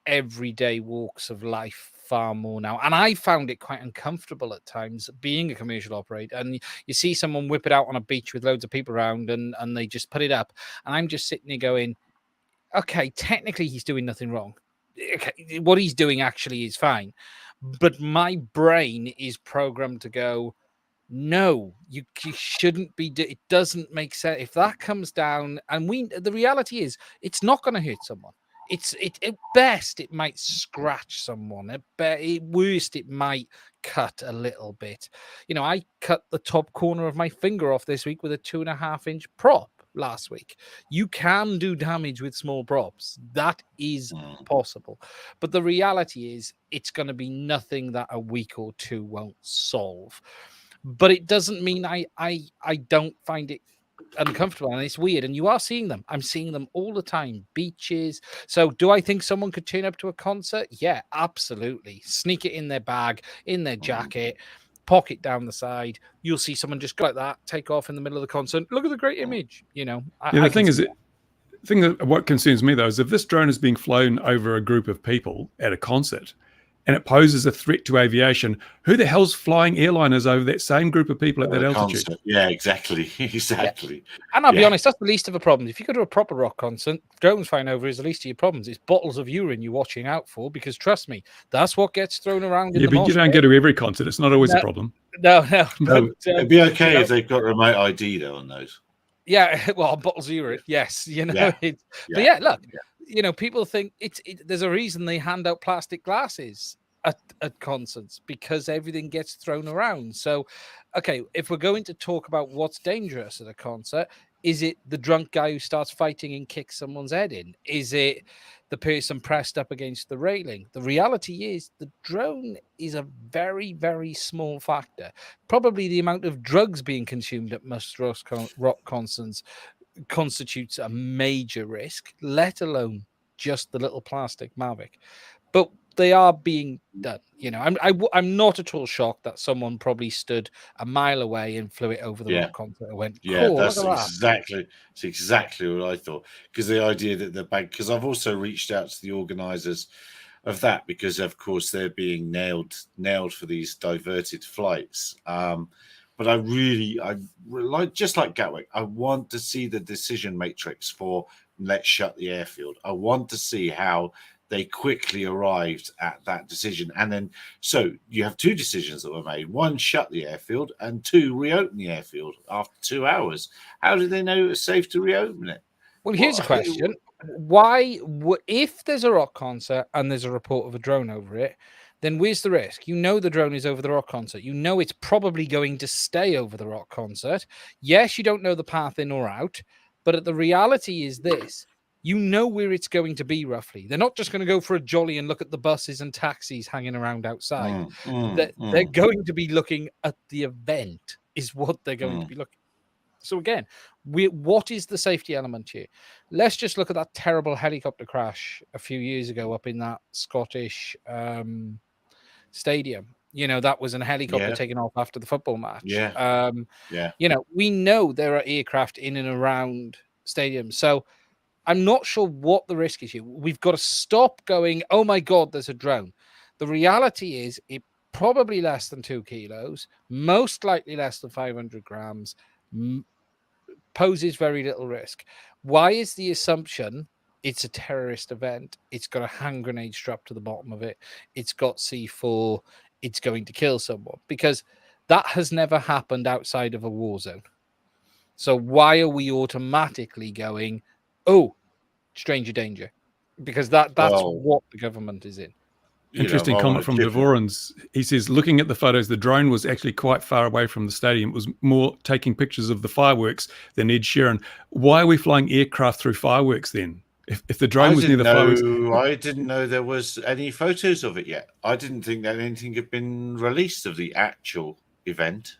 everyday walks of life far more now, and I found it quite uncomfortable at times being a commercial operator. And you see someone whip it out on a beach with loads of people around, and they just put it up, and I'm just sitting there going, okay, technically he's doing nothing wrong. Okay, what he's doing actually is fine, but my brain is programmed to go, no, you shouldn't be. It doesn't make sense if that comes down. And the reality is, it's not going to hurt someone. At best it might scratch someone. At worst it might cut a little bit. I cut the top corner of my finger off this week with a 2.5-inch prop last week. You can do damage with small props. That is possible. But the reality is it's going to be nothing that a week or two won't solve. But it doesn't mean I don't find it uncomfortable, and it's weird, and you are seeing them. I'm seeing them all the time. Beaches. So do I think someone could turn up to a concert? Yeah, absolutely. Sneak it in their bag, in their jacket, pocket down the side. You'll see someone just go like that, take off in the middle of the concert. Look at the great image. The thing that what concerns me though is if this drone is being flown over a group of people at a concert and it poses a threat to aviation, who the hell's flying airliners over that same group of people at that altitude? Concert. Yeah, exactly. Yeah. And I'll be honest, that's the least of a problem. If you go to a proper rock concert, drones flying over is the least of your problems. It's bottles of urine you're watching out for, because trust me, that's what gets thrown around. Yeah, but you don't go to every concert. It's not always a problem. No. But, it'd be okay if they've got remote ID though on those. Yeah, well, bottles of urine. Yes, But yeah, look. People think there's a reason they hand out plastic glasses at concerts, because everything gets thrown around. So, okay, if we're going to talk about what's dangerous at a concert, is it the drunk guy who starts fighting and kicks someone's head in? Is it the person pressed up against the railing? The reality is the drone is a very, very small factor. Probably the amount of drugs being consumed at most rock concerts constitutes a major risk, let alone just the little plastic Mavic. But they are being done. I'm not at all shocked that someone probably stood a mile away and flew it over the rock concert and went, cool, that's exactly what I thought. Because the idea that the bank, because I've also reached out to the organisers of that, because of course they're being nailed for these diverted flights. But I like, just like Gatwick, I want to see the decision matrix for let's shut the airfield. I want to see how they quickly arrived at that decision. And then, so you have two decisions that were made. One, shut the airfield, and two, reopen the airfield after 2 hours. How did they know it was safe to reopen it? Well, here's a question. Why, if there's a rock concert and there's a report of a drone over it, then where's the risk? You know the drone is over the rock concert. You know it's probably going to stay over the rock concert. Yes, you don't know the path in or out, but the reality is this. You know where it's going to be roughly. They're not just going to go for a jolly and look at the buses and taxis hanging around outside. They're going to be looking at the event is what they're going to be looking. So again, what is the safety element here? Let's just look at that terrible helicopter crash a few years ago up in that Scottish stadium. You know, that was a helicopter taken off after the football match. You know, we know there are aircraft in and around stadiums. So I'm not sure what the risk is here. We've got to stop going, oh my God, there's a drone. The reality is it probably less than 2 kilos, most likely less than 500 grams, poses very little risk. Why is the assumption it's a terrorist event? It's got a hand grenade strapped to the bottom of it. It's got C4. It's going to kill someone, because that has never happened outside of a war zone. So why are we automatically going, oh, stranger danger? Because that's what the government is in. Interesting comment from Devorans. He says, looking at the photos, the drone was actually quite far away from the stadium. It was more taking pictures of the fireworks than Ed Sheeran. Why are we flying aircraft through fireworks then? If the drone was near the fireworks... I didn't know there was any photos of it yet. I didn't think that anything had been released of the actual event.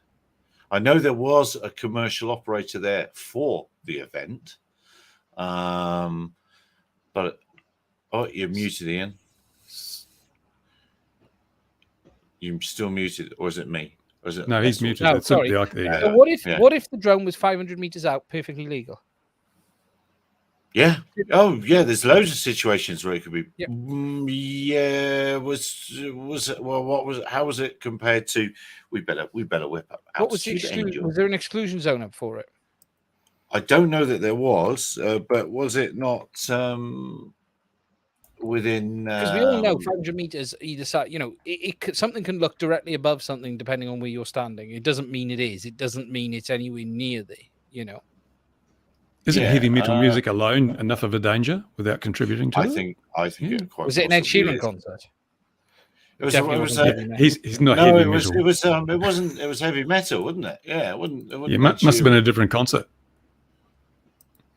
I know there was a commercial operator there for the event. But... Oh, you're muted, Ian. You're still muted, or is it me? Or is it no, he's muted. No, sorry. So what if the drone was 500 meters out, perfectly legal? Yeah. Oh, yeah. There's loads of situations where it could be. Yep. How was it compared to? We better whip up. What was the exclusion? Was there an exclusion zone up for it? I don't know that there was, but was it not? Within, because we all know 500 meters either side, you know, something can look directly above something depending on where you're standing. It doesn't mean it is. It doesn't mean it's anywhere near the, you know. Isn't heavy metal music alone enough of a danger without contributing to it? I think it quite was it an Ed Sheeran concert? He's not no, heavy metal. It was heavy metal, wasn't it? Yeah, it wouldn't. Must have been a different concert.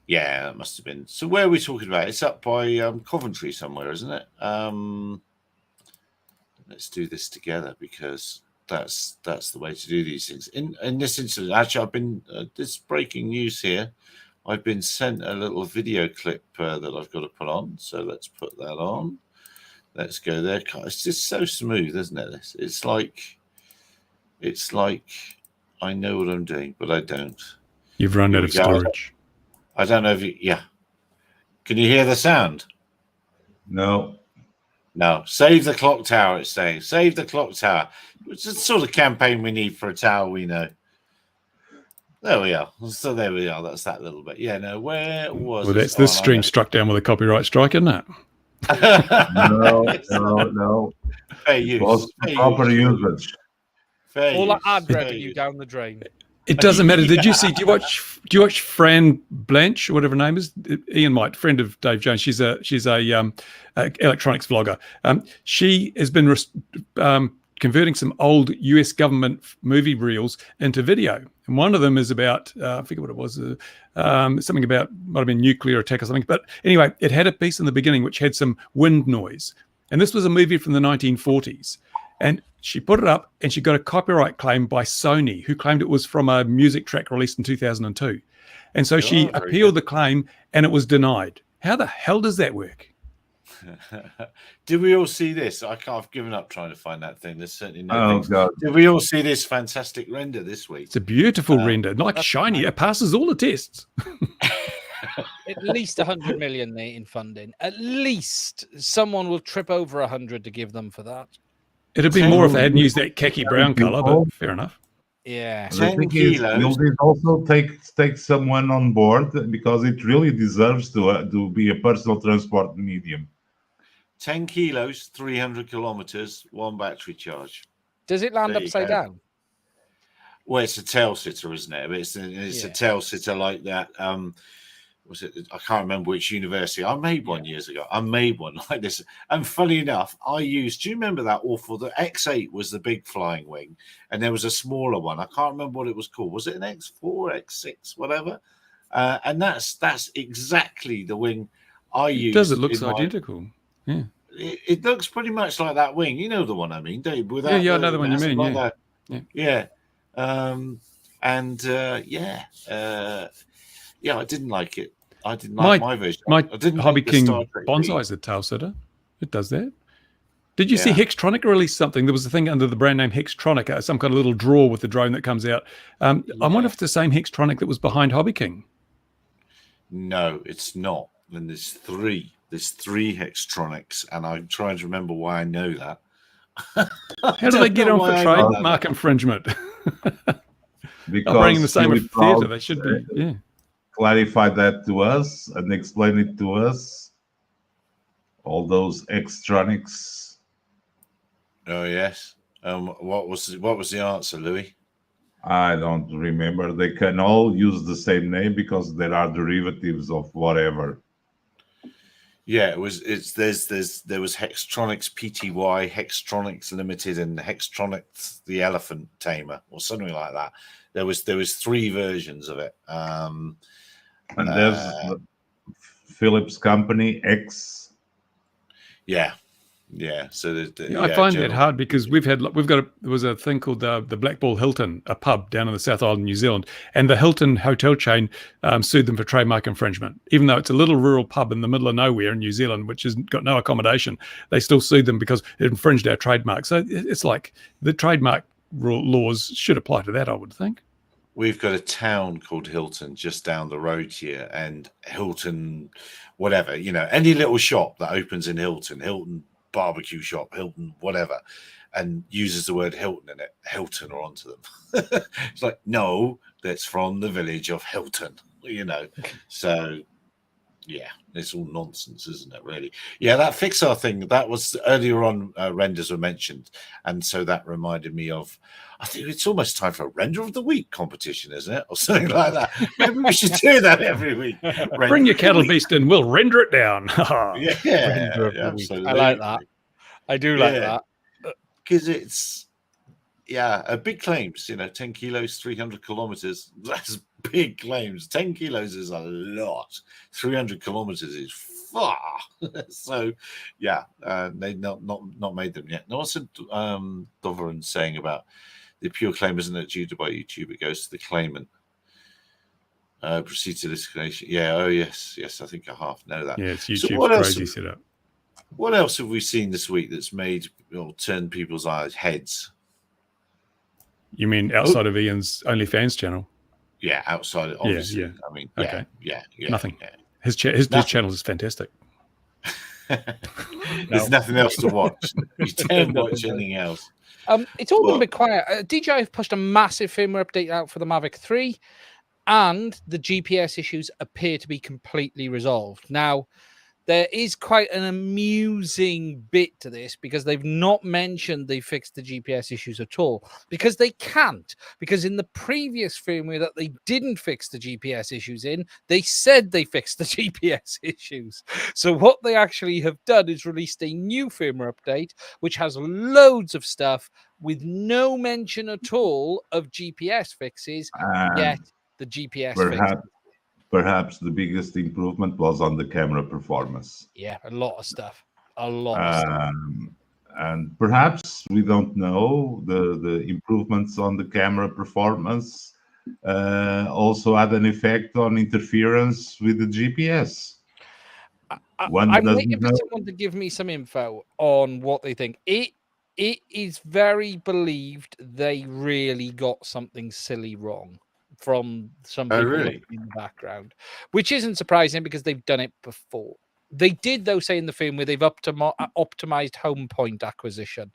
Yeah, it must have been. So where are we talking about? It's up by Coventry somewhere, isn't it? Let's do this together, because that's the way to do these things. In this instance, actually, I've been this breaking news here. I've been sent a little video clip that I've got to put on. So let's put that on. Let's go there. It's just so smooth, isn't it? It's like I know what I'm doing, but I don't. You've run out of storage. I don't know if you... Yeah. Can you hear the sound? No. Save the clock tower, it's saying. Save the clock tower. It's the sort of campaign we need for a tower we know. There we are. So there we are. That's that little bit. Yeah, no, where was Well, that's this stream struck down with a copyright strike, isn't it? No. Fair use. Proper usage. All that ad revenue down the drain. It doesn't matter. Did you watch Fran Blanche, or whatever her name is? Ian might, friend of Dave Jones. She's a electronics vlogger. She has been converting some old US government movie reels into video. And one of them is about, I forget what it was, something about, might have been nuclear attack or something. But anyway, it had a piece in the beginning which had some wind noise. And this was a movie from the 1940s. And she put it up and she got a copyright claim by Sony, who claimed it was from a music track released in 2002. And so she appealed the claim and it was denied. How the hell does that work? Did we all see this? I've given up trying to find that thing. There's certainly no. Oh, God. Did we all see this fantastic render this week? It's a beautiful render, not shiny. It passes all the tests. At least 100 million there in funding. At least someone will trip over 100 to give them for that. It'd be more if they hadn't used that khaki brown color, but fair enough. Yeah. 10 kilos. Will this also take someone on board, because it really deserves to be a personal transport medium? 10 kilos, 300 kilometers, 1 battery charge. Does it land upside down? Well, it's a tail sitter, isn't it? It's a tail sitter like that. Was it? I can't remember which university. I made one years ago. I made one like this. And funny enough, do you remember that awful? The X8 was the big flying wing, and there was a smaller one. I can't remember what it was called. Was it an X4, X6, whatever? And that's exactly the wing I used. Does it looks identical? Yeah. It looks pretty much like that wing. You know the one I mean, don't you? I know the one you mean. Like yeah. I didn't like it. I didn't like my version. My I didn't Hobby like King the Bonsai is a tail sitter. It does that. Did you see Hextronic release something? There was a thing under the brand name Hextronic, some kind of little drawer with the drone that comes out. I wonder if it's the same Hextronic that was behind Hobby King. No, it's not. And there's three. There's 3 Hextronics, and I'm trying to remember why I know that. How do they get on for trademark infringement? Because bringing the same theatre, they should be. Clarify that to us and explain it to us. All those Hextronics. Oh yes. What was the answer, Louis? I don't remember. They can all use the same name because there are derivatives of whatever. Yeah, there was Hextronics Pty, Hextronics Limited, and Hextronics the Elephant Tamer, or something like that. There was 3 versions of it. And there's the Philips company X. Yeah. So I find that hard because there was a thing called the Black Ball Hilton, a pub down in the South Island, New Zealand, and the Hilton hotel chain sued them for trademark infringement. Even though it's a little rural pub in the middle of nowhere in New Zealand, which has got no accommodation, they still sued them because it infringed our trademark. So it's like the trademark laws should apply to that, I would think. We've got a town called Hilton just down the road here, and Hilton, whatever, any little shop that opens in Hilton barbecue shop, Hilton, whatever, and uses the word Hilton in it, Hilton are onto them. It's like, no, that's from the village of Hilton, So, yeah, it's all nonsense, isn't it, really? Yeah, that Fixar thing, that was earlier on, renders were mentioned. And so that reminded me of, I think it's almost time for a render of the week competition, isn't it? Or something like that. Maybe we should do that every week. Bring your cattle beast in, we'll render it down. Absolutely. I like that. I do like that. Because it's, big claims, 10 kilos, 300 kilometers. That's big claims. 10 kilos is a lot. 300 kilometers is far. So, they've not made them yet. Now, what's Doverin saying about the pure claim isn't adjudicated by YouTube? It goes to the claimant. Proceed to litigation. Yeah. Oh, yes. I think I half know that. Yeah, it's YouTube's crazy setup. What else have we seen this week that's made turned people's heads? You mean outside of Ian's OnlyFans channel? Yeah, outside. Obviously. Yeah. I mean, okay. Yeah. Nothing. Yeah. His channel is fantastic. There's nothing else to watch. You can't watch anything else. It's all been a bit quiet. DJI have pushed a massive firmware update out for the Mavic 3, and the GPS issues appear to be completely resolved. Now, there is quite an amusing bit to this because they've not mentioned they fixed the GPS issues at all, because they can't. Because in the previous firmware that they didn't fix the GPS issues in, they said they fixed the GPS issues. So what they actually have done is released a new firmware update, which has loads of stuff with no mention at all of GPS fixes, yet the GPS fixes. Perhaps the biggest improvement was on the camera performance. Yeah, a lot of stuff. And perhaps, we don't know, the improvements on the camera performance also had an effect on interference with the GPS. I'm waiting for someone to give me some info on what they think. It is very believed they really got something silly wrong from some people in the background, which isn't surprising because they've done it before. They did, though, say in the firmware they've optimized home point acquisition.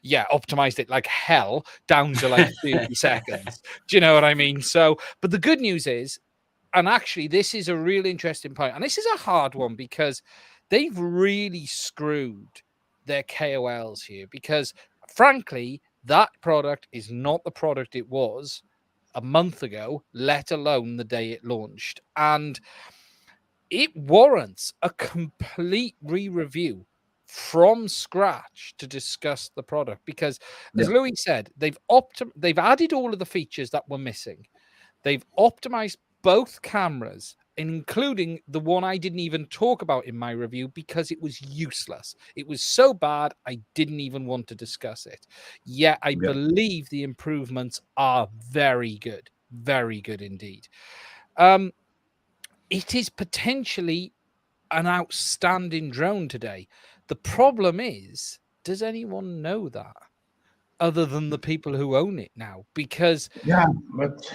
Yeah, optimized it like hell down to like 30 seconds. Do you know what I mean? So, but the good news is, and actually this is a real interesting point, and this is a hard one because they've really screwed their KOLs here, because frankly, that product is not the product it was a month ago, let alone the day it launched. And it warrants a complete re-review from scratch to discuss the product, because as Louis said, they've added all of the features that were missing. They've optimized both cameras, including the one I didn't even talk about in my review because it was useless. It was so bad, I didn't even want to discuss it. Yet I believe the improvements are very good indeed. It is potentially an outstanding drone today. The problem is, does anyone know that other than the people who own it now? Because but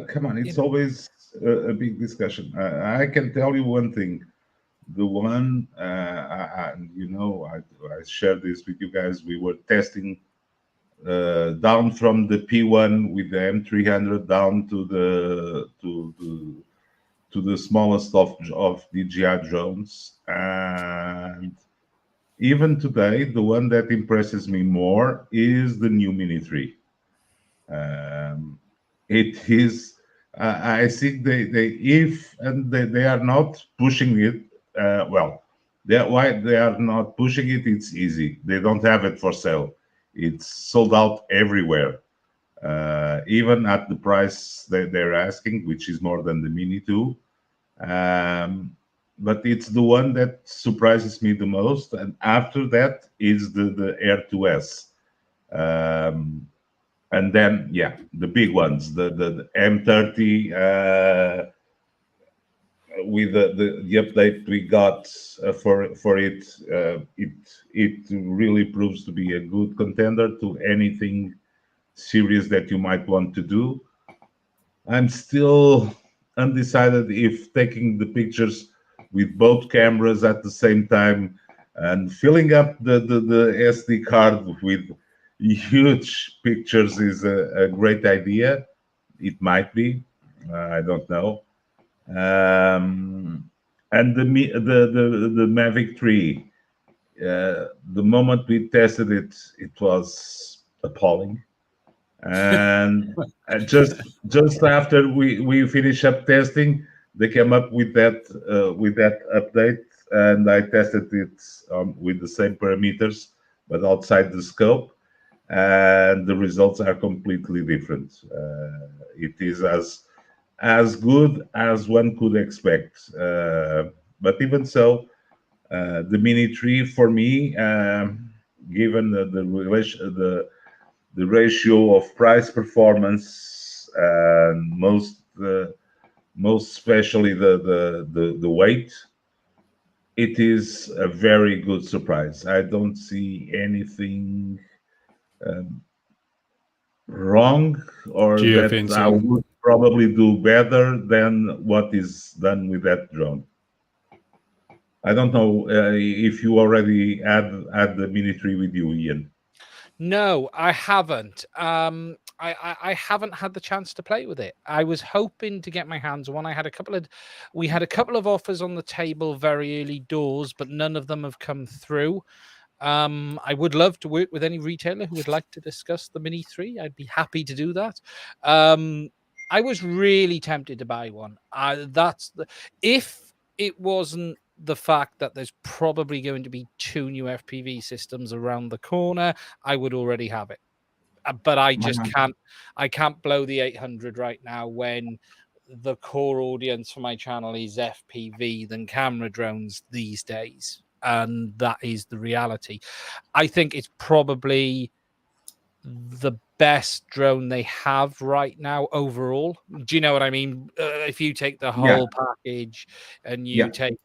come on, it's always a big discussion. I can tell you one thing: the one, I shared this with you guys. We were testing down from the P1 with the M300 down to the smallest of DJI drones, and even today, the one that impresses me more is the new Mini 3. It is. I think they are not pushing it. Why they are not pushing it? It's easy. They don't have it for sale. It's sold out everywhere, even at the price that they're asking, which is more than the Mini 2. But it's the one that surprises me the most. And after that is the Air 2S. And then, the big ones, the M30, with the update we got for it, it really proves to be a good contender to anything serious that you might want to do. I'm still undecided if taking the pictures with both cameras at the same time and filling up the SD card with huge pictures is a great idea. It might be. I don't know. And the Mavic 3, the moment we tested it, it was appalling. And just after we finish up testing, they came up with that update, and I tested it with the same parameters but outside the scope, and the results are completely different. It is as good as one could expect, but even so, the Mini 3 for me, given the ratio of price performance, and most especially the weight, it is a very good surprise. I don't see anything wrong, or that I would probably do better than what is done with that drone. I don't know if you already had the Mini 3 with you, Ian. No, I haven't. I haven't had the chance to play with it. I was hoping to get my hands on one. We had a couple of offers on the table very early doors, but none of them have come through. I would love to work with any retailer who would like to discuss the Mini 3. I'd be happy to do that. I was really tempted to buy one. If it wasn't the fact that there's probably going to be 2 new FPV systems around the corner, I would already have it. But I just can't. I can't blow the 800 right now when the core audience for my channel is FPV than camera drones these days, and that is the reality. I think it's probably the best drone they have right now overall. Do you know what I mean? If you take the whole package and you take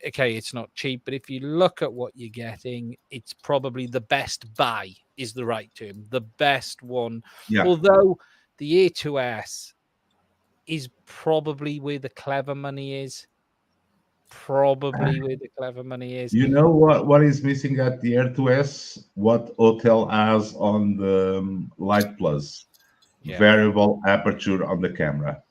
it's not cheap, but if you look at what you're getting, it's probably the best buy is the right term, the best one. Although the Air 2S is probably where the clever money is. You know what is missing at the Air 2S? What Hotel has on the Light Plus, variable aperture on the camera.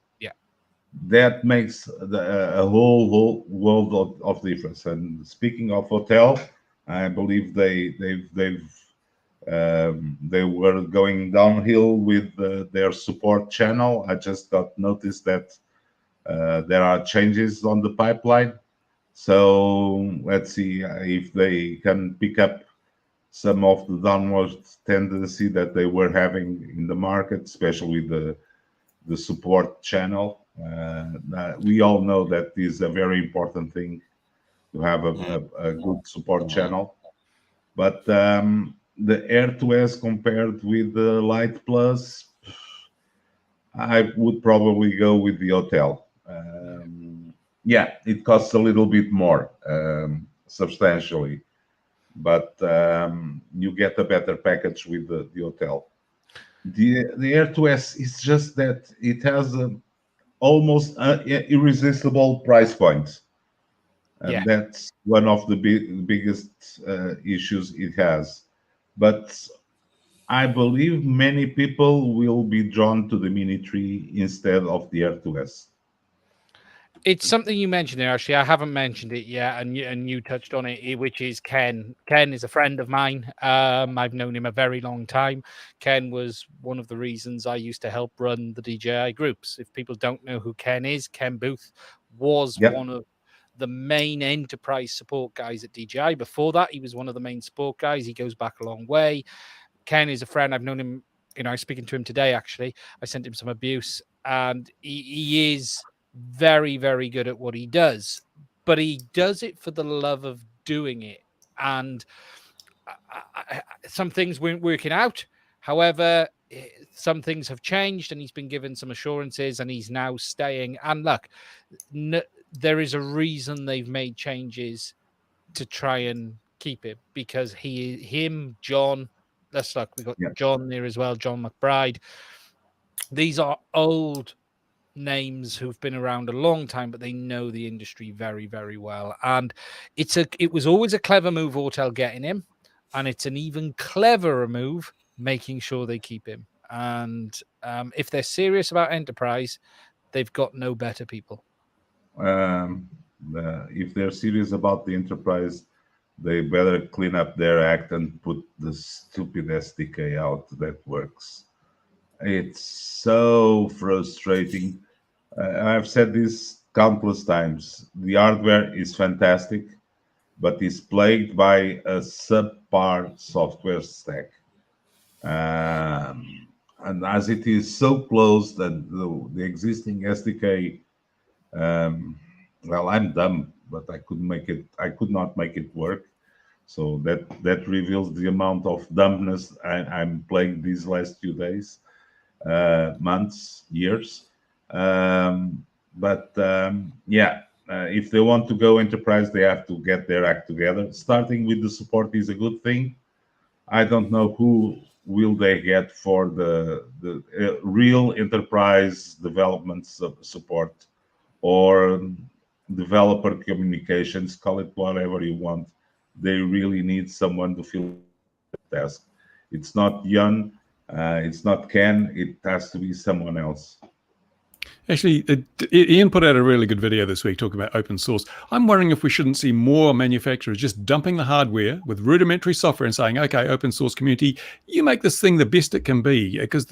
that makes a whole world of difference. And speaking of hotel, I believe they were going downhill with their support channel. I just got noticed that there are changes on the pipeline. So let's see if they can pick up some of the downward tendency that they were having in the market, especially the support channel. We all know that is a very important thing to have a good support channel. But the Air 2S compared with the Lite Plus, I would probably go with the hotel. Yeah, it costs a little bit more, substantially, but you get a better package with the hotel. The Air 2S is just that it has almost irresistible price point. And that's one of the biggest issues it has. But I believe many people will be drawn to the Mini 3 instead of the Air 2S. It's something you mentioned there, actually. I haven't mentioned it yet, and you touched on it, which is Ken. Ken is a friend of mine. I've known him a very long time. Ken was one of the reasons I used to help run the DJI groups. If people don't know who Ken is, Ken Booth was one of the main enterprise support guys at DJI. Before that, he was one of the main support guys. He goes back a long way. Ken is a friend. I've known him, I was speaking to him today, actually. I sent him some abuse, and he is very, very good at what he does, but he does it for the love of doing it. And some things weren't working out. However, some things have changed, and he's been given some assurances, and he's now staying. And look, there is a reason they've made changes to try and keep it, because John, let's look, we got John there as well, John McBride. These are old names who've been around a long time, but they know the industry very, very well. And it was always a clever move, Autel getting him, and it's an even cleverer move making sure they keep him. And if they're serious about enterprise, they've got no better people. If they're serious about the enterprise, they better clean up their act and put the stupid SDK out that works. It's so frustrating. I've said this countless times. The hardware is fantastic, but is plagued by a subpar software stack. And as it is so close that the existing SDK, well, I'm dumb, but I could not make it work. So that reveals the amount of dumbness I'm playing these last few days. Months, years. If they want to go enterprise, they have to get their act together. Starting with the support is a good thing. I don't know who will they get for the real enterprise development support or developer communications, call it whatever you want. They really need someone to fill the task. It's not Jan. It's not Ken. It has to be someone else. Actually, Ian put out a really good video this week talking about open source. I'm wondering if we shouldn't see more manufacturers just dumping the hardware with rudimentary software and saying, okay, open source community, you make this thing the best it can be. Because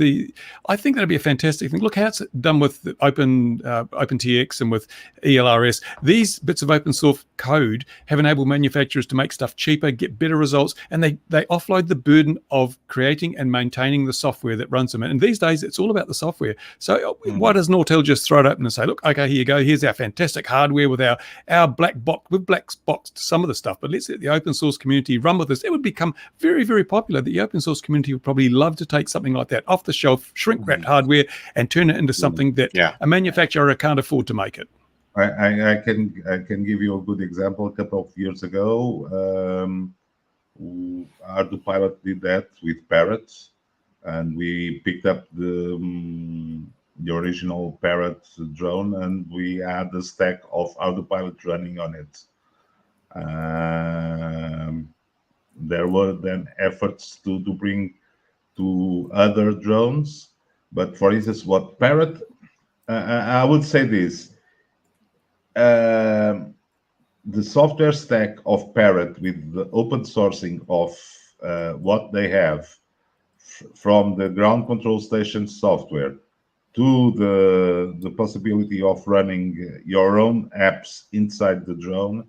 I think that'd be a fantastic thing. Look how it's done with OpenTX and with ELRS. These bits of open source code have enabled manufacturers to make stuff cheaper, get better results, and they offload the burden of creating and maintaining the software that runs them. And these days, it's all about the software. So why doesn't Autel just throw it open and say, look, okay, here you go. Here's our fantastic hardware with our black box. We've black boxed some of the stuff, but let's let the open source community run with this. It would become very, very popular. The open source community would probably love to take something like that off the shelf, shrink wrapped hardware, and turn it into something that a manufacturer can't afford to make it. I can give you a good example. A couple of years ago, ArduPilot did that with Parrot, and we picked up the original Parrot drone, and we had a stack of ArduPilot running on it. There were then efforts to bring to other drones, but for instance, what Parrot I would say this. The software stack of Parrot with the open sourcing of what they have from the ground control station software to the possibility of running your own apps inside the drone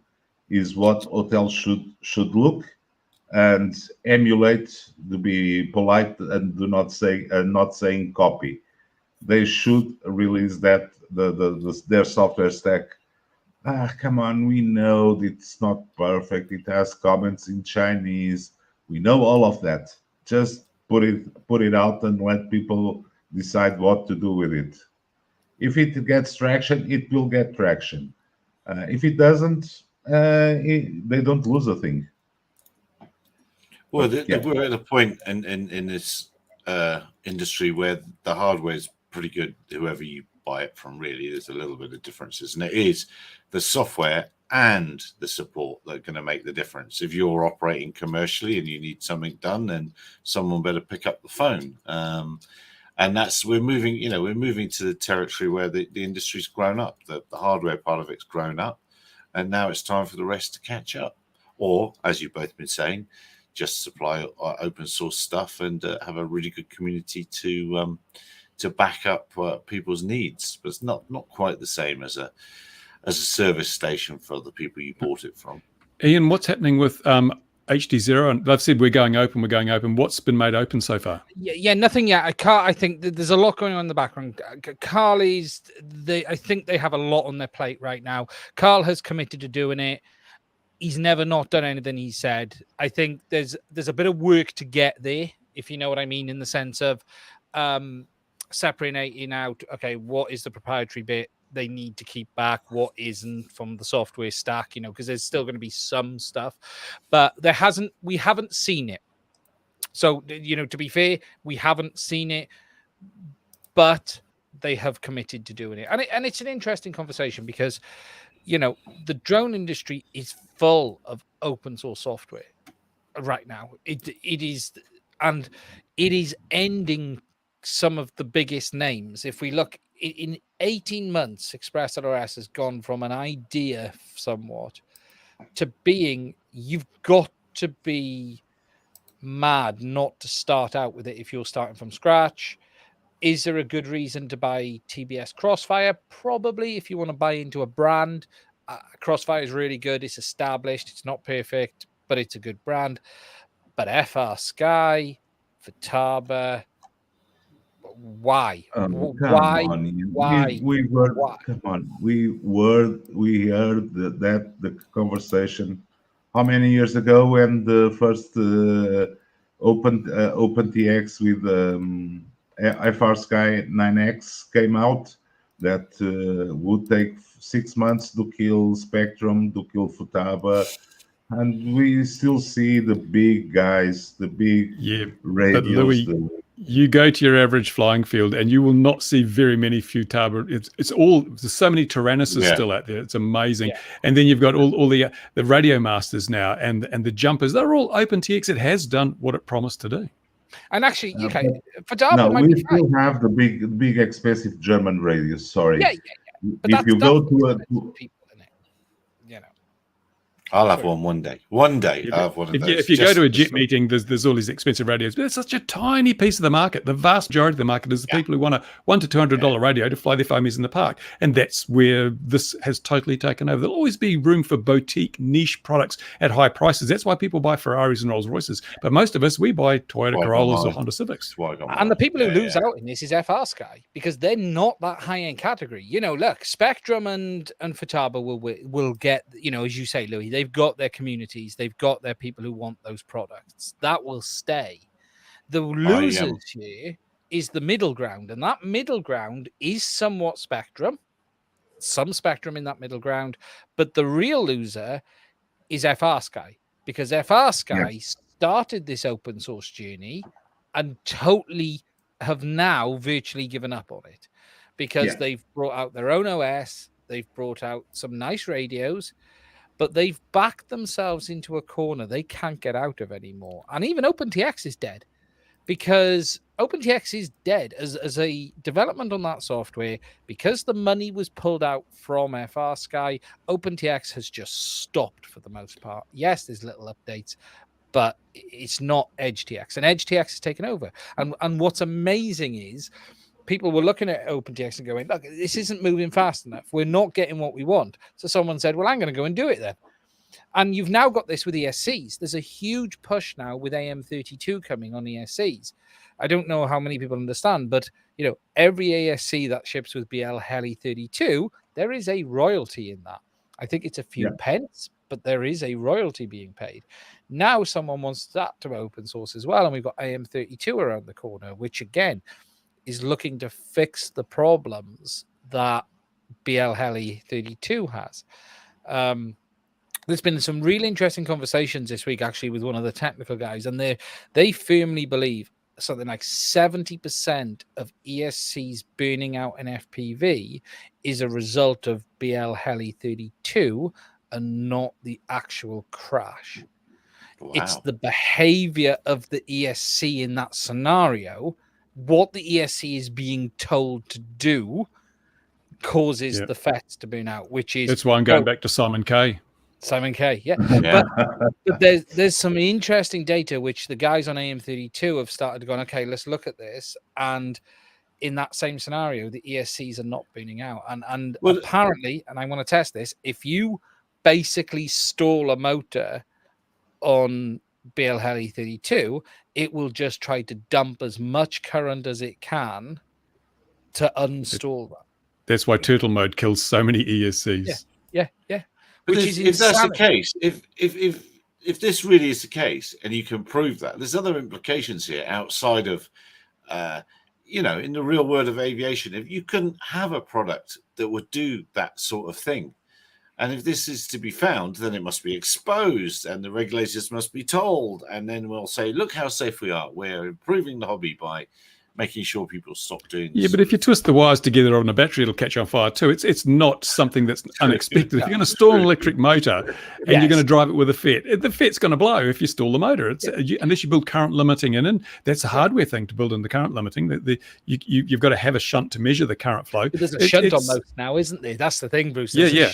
is what hotels should look and emulate, to be polite and do not say not saying copy. They should release that their software stack. Come on, we know it's not perfect. It has comments in Chinese. We know all of that. Just put it out and let people decide what to do with it. If it gets traction, it will get traction. If it doesn't, they don't lose a thing. Well, we're at a point in this industry where the hardware is pretty good. Whoever you buy it from, really, there's a little bit of differences, and it is the software and the support that are going to make the difference. If you're operating commercially and you need something done, then someone better pick up the phone. And we're moving to the territory where the industry's grown up. The hardware part of it's grown up, and now it's time for the rest to catch up. Or, as you've both been saying, just supply open source stuff and have a really good community to back up people's needs. But it's not quite the same as a service station for the people you bought it from. Ian, what's happening with HD0? And they've said we're going open. What's been made open so far? Yeah, nothing yet. I think there's a lot going on in the background. Carly's, I think they have a lot on their plate right now. Carl has committed to doing it. He's never not done anything he said. I think there's a bit of work to get there, if you know what I mean, in the sense of separating out, okay, what is the proprietary bit they need to keep back, what isn't from the software stack, because there's still going to be some stuff, but we haven't seen it. So, to be fair, we haven't seen it, but they have committed to doing it. And it's an interesting conversation because, the drone industry is full of open source software right now. It is, and it is ending some of the biggest names. If we look in 18 months, ExpressRS has gone from an idea somewhat to being, you've got to be mad not to start out with it if you're starting from scratch. Is there a good reason to buy TBS Crossfire? Probably, if you want to buy into a brand. Crossfire is really good. It's established. It's not perfect, but it's a good brand. But FR Sky, Futaba, why? Why? We heard that the conversation how many years ago when the first OpenTX with FR Sky 9X came out, that would take 6 months to kill Spectrum, to kill Futaba, and we still see the big guys, the big radios. But Louis, you go to your average flying field and you will not see very many Futaba. It's all, there's so many Tyrannuses still out there. It's amazing. Yeah. And then you've got all the Radio Masters now and the jumpers. They're all OpenTX. It has done what it promised to do. And actually, Futaba might we be still have the big expensive German radios. Sorry. Yeah. If you go to I'll have one day. One day, I'll have one of those. If you go to a JET meeting, there's all these expensive radios, but it's such a tiny piece of the market. The vast majority of the market is the people who want a $100 to $200 radio to fly their foamies in the park, and that's where this has totally taken over. There'll always be room for boutique niche products at high prices. That's why people buy Ferraris and Rolls Royces. But most of us, we buy Toyota Corollas or Honda Civics. And the people who lose out in this is FR Sky, because they're not that high end category. Look, Spectrum and Futaba will get, as you say, Louis. They've got their communities. They've got their people who want those products. That will stay. The losers here is the middle ground. And that middle ground is somewhat Spectrum. Some Spectrum in that middle ground. But the real loser is FR Sky. Because FR Sky started this open source journey and totally have now virtually given up on it. Because they've brought out their own OS. They've brought out some nice radios. But they've backed themselves into a corner they can't get out of anymore. And even OpenTX is dead because OpenTX is dead as a development on that software. Because the money was pulled out from FR Sky, OpenTX has just stopped for the most part. Yes, there's little updates, but it's not EdgeTX, and EdgeTX has taken over. And what's amazing is people were looking at OpenTX and going, look, this isn't moving fast enough. We're not getting what we want. So someone said, well, I'm going to go and do it then. And you've now got this with ESCs. There's a huge push now with AM32 coming on ESCs. I don't know how many people understand, but every ASC that ships with BL Heli 32, there is a royalty in that. I think it's a few pence, but there is a royalty being paid. Now someone wants that to open source as well, and we've got AM32 around the corner, which again is looking to fix the problems that BL Heli 32 has. There's been some really interesting conversations this week, actually, with one of the technical guys, and they firmly believe something like 70% of ESCs burning out in FPV is a result of BL Heli 32 and not the actual crash. Wow. It's the behavior of the ESC in that scenario. What the ESC is being told to do causes the FETs to burn out, which is... That's why I'm going back to Simon K. Simon K, yeah. But there's some interesting data which the guys on AM32 have started going, okay, let's look at this. And in that same scenario, the ESCs are not burning out. And apparently, and I want to test this, if you basically stall a motor on BL Heli 32, it will just try to dump as much current as it can to unstall that. That's why turtle mode kills so many ESCs. Yeah. Which is if that's the case, if this really is the case, and you can prove that, there's other implications here outside of, in the real world of aviation. If you couldn't have a product that would do that sort of thing, and if this is to be found, then it must be exposed, and the regulators must be told, and then we'll say, look how safe we are. We're improving the hobby by making sure people stop doing this. Yeah, but if you twist the wires together on a battery, it'll catch on fire too. It's not something that's unexpected. If you're going to stall an electric motor and you're going to drive it with a FET, the FET's going to blow if you stall the motor. Unless you build current limiting in, that's a hardware thing to build in the current limiting. You've got to have a shunt to measure the current flow. But there's a shunt on most now, isn't there? That's the thing, Bruce. It's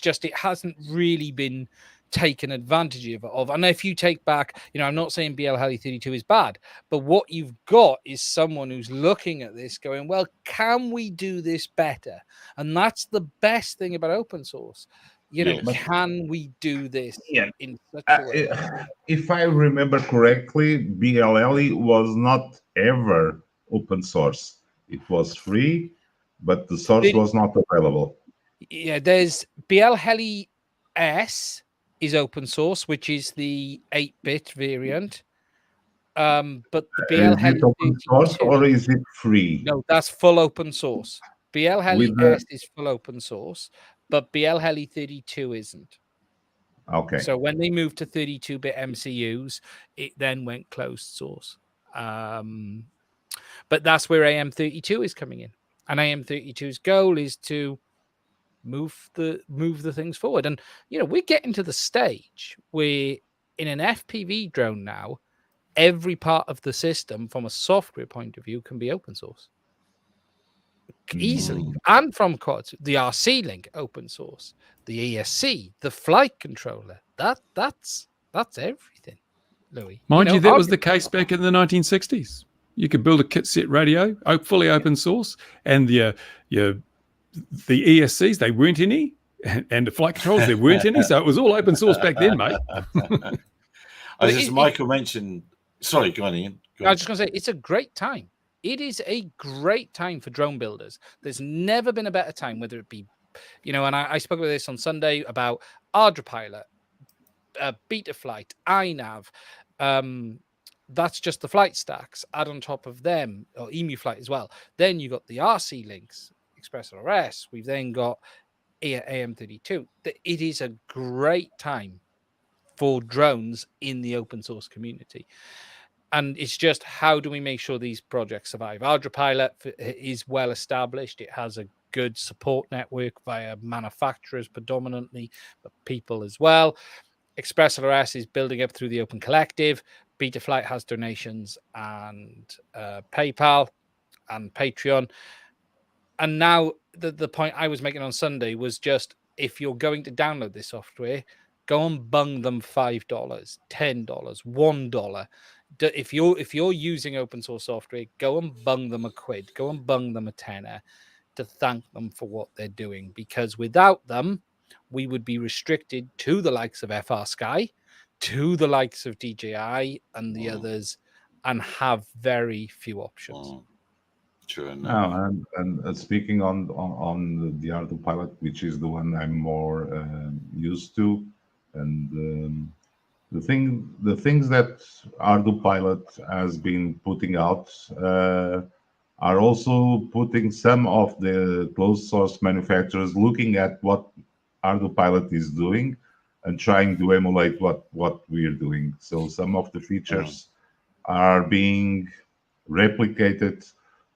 just it hasn't really been taken advantage of. And if you take back, I'm not saying BL Heli 32 is bad, but what you've got is someone who's looking at this going, well, can we do this better? And that's the best thing about open source. Can we do this in such a way? If I remember correctly, BL Heli was not ever open source. It was free, but the source was not available. Yeah, there's BL Heli S is open source, which is the 8-bit variant. But the BL Heli open source or is it free? No, that's full open source. BL Heli S is full open source, but BL Heli 32 isn't. Okay. So when they moved to 32-bit MCUs, it then went closed source. But that's where AM32 is coming in. And AM32's goal is to move the things forward. And we're getting to the stage where in an FPV drone now, every part of the system from a software point of view can be open source easily. And from CODs, the RC link open source, the ESC, the flight controller, that's everything, Louis. Mind you, that was the case back in the 1960s. You could build a kit set radio, fully open source, and the ESCs, they weren't any, and the flight controls, there weren't any, so it was all open source back then, mate. As Michael mentioned, sorry, go on, Ian. I was just going to say, it's a great time. It is a great time for drone builders. There's never been a better time, whether it be, and I spoke about this on Sunday about ArdraPilot, Betaflight, iNav. That's just the flight stacks. Add on top of them, or Emu Flight as well. Then you got the RC links, ExpressLRS. We've then got AM32. It is a great time for drones in the open source community. And it's just, how do we make sure these projects survive? ArdraPilot is well established. It has a good support network via manufacturers predominantly, but people as well. ExpressLRS is building up through the Open Collective. Betaflight has donations and PayPal and Patreon. And now the point I was making on Sunday was just, if you're going to download this software, go and bung them $5, $10, $1. If you're using open source software, go and bung them a quid, go and bung them a tenner to thank them for what they're doing, because without them, we would be restricted to the likes of FR Sky, to the likes of DJI and the others, and have very few options. True enough. And speaking on the Autopilot, which is the one I'm more used to, and the things that Autopilot has been putting out are also putting some of the closed source manufacturers looking at what Autopilot is doing and trying to emulate what we're doing. So some of the features are being replicated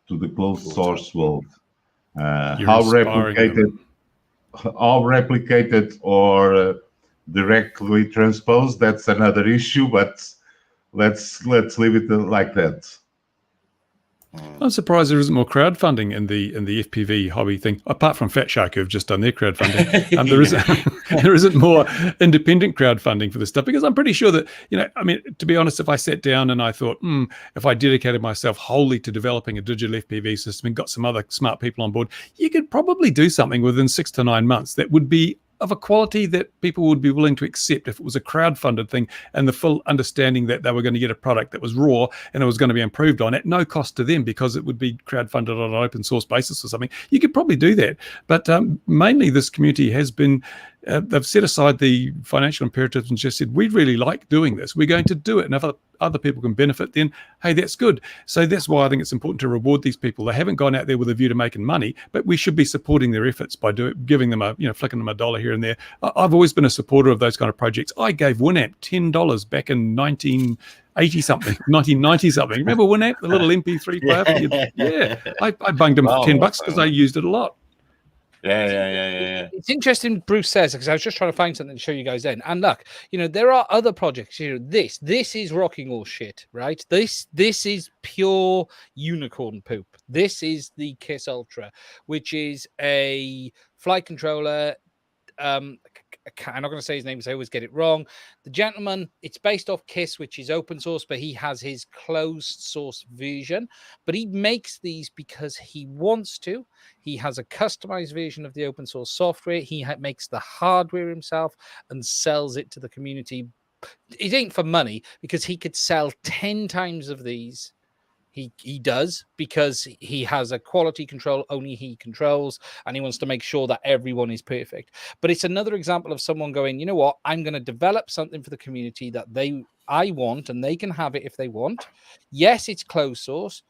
to the closed source world. How replicated or directly transposed, that's another issue, but let's leave it like that. I'm surprised there isn't more crowdfunding in the FPV hobby thing, apart from Fat Shark, who've just done their crowdfunding. There isn't more independent crowdfunding for this stuff, because I'm pretty sure that, I mean, to be honest, if I sat down and I thought, if I dedicated myself wholly to developing a digital FPV system and got some other smart people on board, you could probably do something within 6 to 9 months that would be of a quality that people would be willing to accept if it was a crowdfunded thing, and the full understanding that they were going to get a product that was raw and it was going to be improved on at no cost to them, because it would be crowdfunded on an open source basis or something. You could probably do that. But mainly this community has been, they've set aside the financial imperatives and just said, we really like doing this. We're going to do it. And if other people can benefit, then, hey, that's good. So that's why I think it's important to reward these people. They haven't gone out there with a view to making money, but we should be supporting their efforts by giving them flicking them $1 here and there. I've always been a supporter of those kind of projects. I gave Winamp $10 back in 1990 something. Remember Winamp, the little MP3 player? Yeah, I bunged him $10 because I used it a lot. Yeah. It's interesting, Bruce says, because I was just trying to find something to show you guys then. And look, there are other projects. This is rocking all shit, right? This is pure unicorn poop. This is the KISS Ultra, which is a flight controller. I'm not going to say his name because I always get it wrong. The gentleman, it's based off KISS, which is open source, but he has his closed source version. But he makes these because he wants to. He has a customized version of the open source software. He makes the hardware himself and sells it to the community. It ain't for money, because he could sell 10 times of these. He does, because he has a quality control only he controls, and he wants to make sure that everyone is perfect. But it's another example of someone going, you know what, I'm going to develop something for the community that I want, and they can have it if they want. Yes, it's closed source,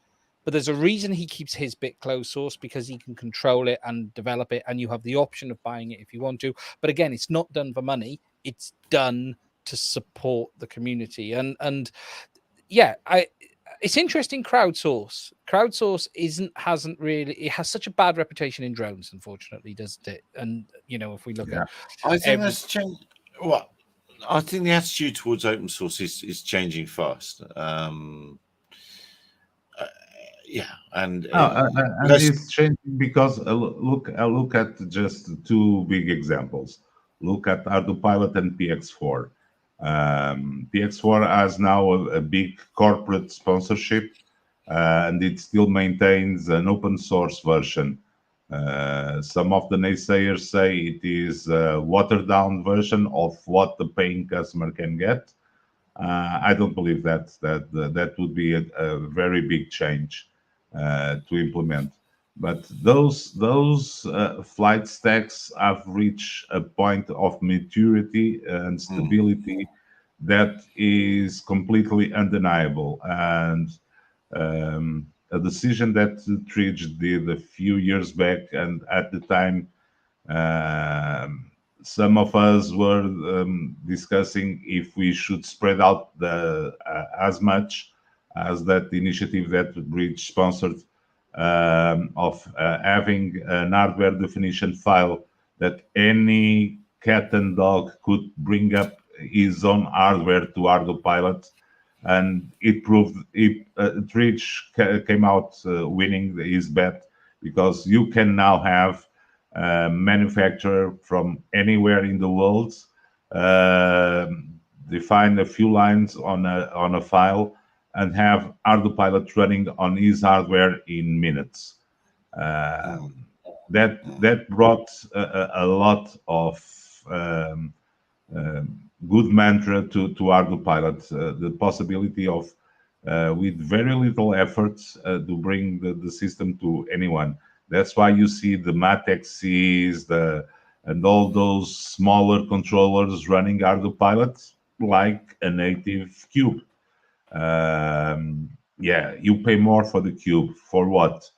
but there's a reason he keeps his bit closed source, because he can control it and develop it, and you have the option of buying it if you want to. But again, it's not done for money. It's done to support the community. And yeah, it's interesting. Crowdsource hasn't really, it has such a bad reputation in drones, unfortunately, doesn't it? And if we look at, I think that's changed. Well, I think the attitude towards open source is changing fast. And it's changing because look at just two big examples. Look at Autopilot and PX4. PX4 has now a big corporate sponsorship, and it still maintains an open source version. Some of the naysayers say it is a watered down version of what the paying customer can get. I don't believe that would be a very big change to implement. But those flight stacks have reached a point of maturity and stability that is completely undeniable. And a decision that Tridge did a few years back, and at the time, some of us were discussing if we should spread out as much as that initiative that Bridge sponsored, of having an hardware definition file that any cat and dog could bring up his own hardware to Autopilot. and it proved Twitch came out winning his bet, because you can now have a manufacturer from anywhere in the world define a few lines on a file and have ArduPilot running on his hardware in minutes. That brought a lot of good mantra to ArduPilot, the possibility of with very little effort to bring the system to anyone. That's why you see the MatXCs, and all those smaller controllers running ArduPilot like a native cube. Yeah, you pay more for the cube. For what?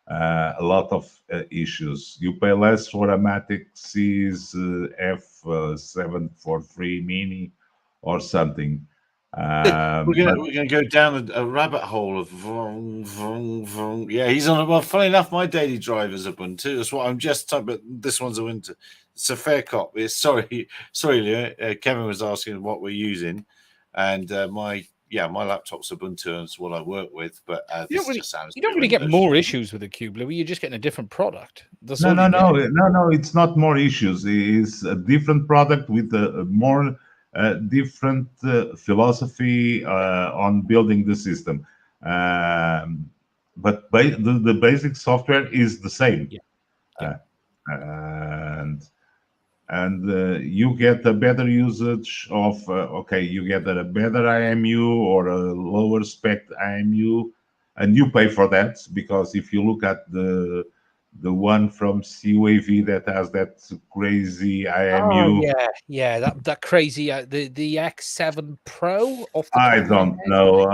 A lot of issues. You pay less for a MatXC's F743 Mini or something. We're gonna go down a rabbit hole of vroom, vroom, vroom. Yeah, he's on. Well, funny enough, my daily driver's Ubuntu. That's what I'm just talking about. This one's a winter. It's a fair cop. It's, sorry, Leo. Kevin was asking what we're using, and my laptop's Ubuntu, and it's what I work with. But you don't really get more issues with the Cube, Louis. You're just getting a different product. No. It's not more issues. It's a different product with a more different philosophy on building the system. But the basic software is the same. Yeah. And you get a better usage of you get a better IMU or a lower spec IMU, and you pay for that, because if you look at the one from CUAV that has that crazy IMU, that crazy the X7 Pro off the I don't know.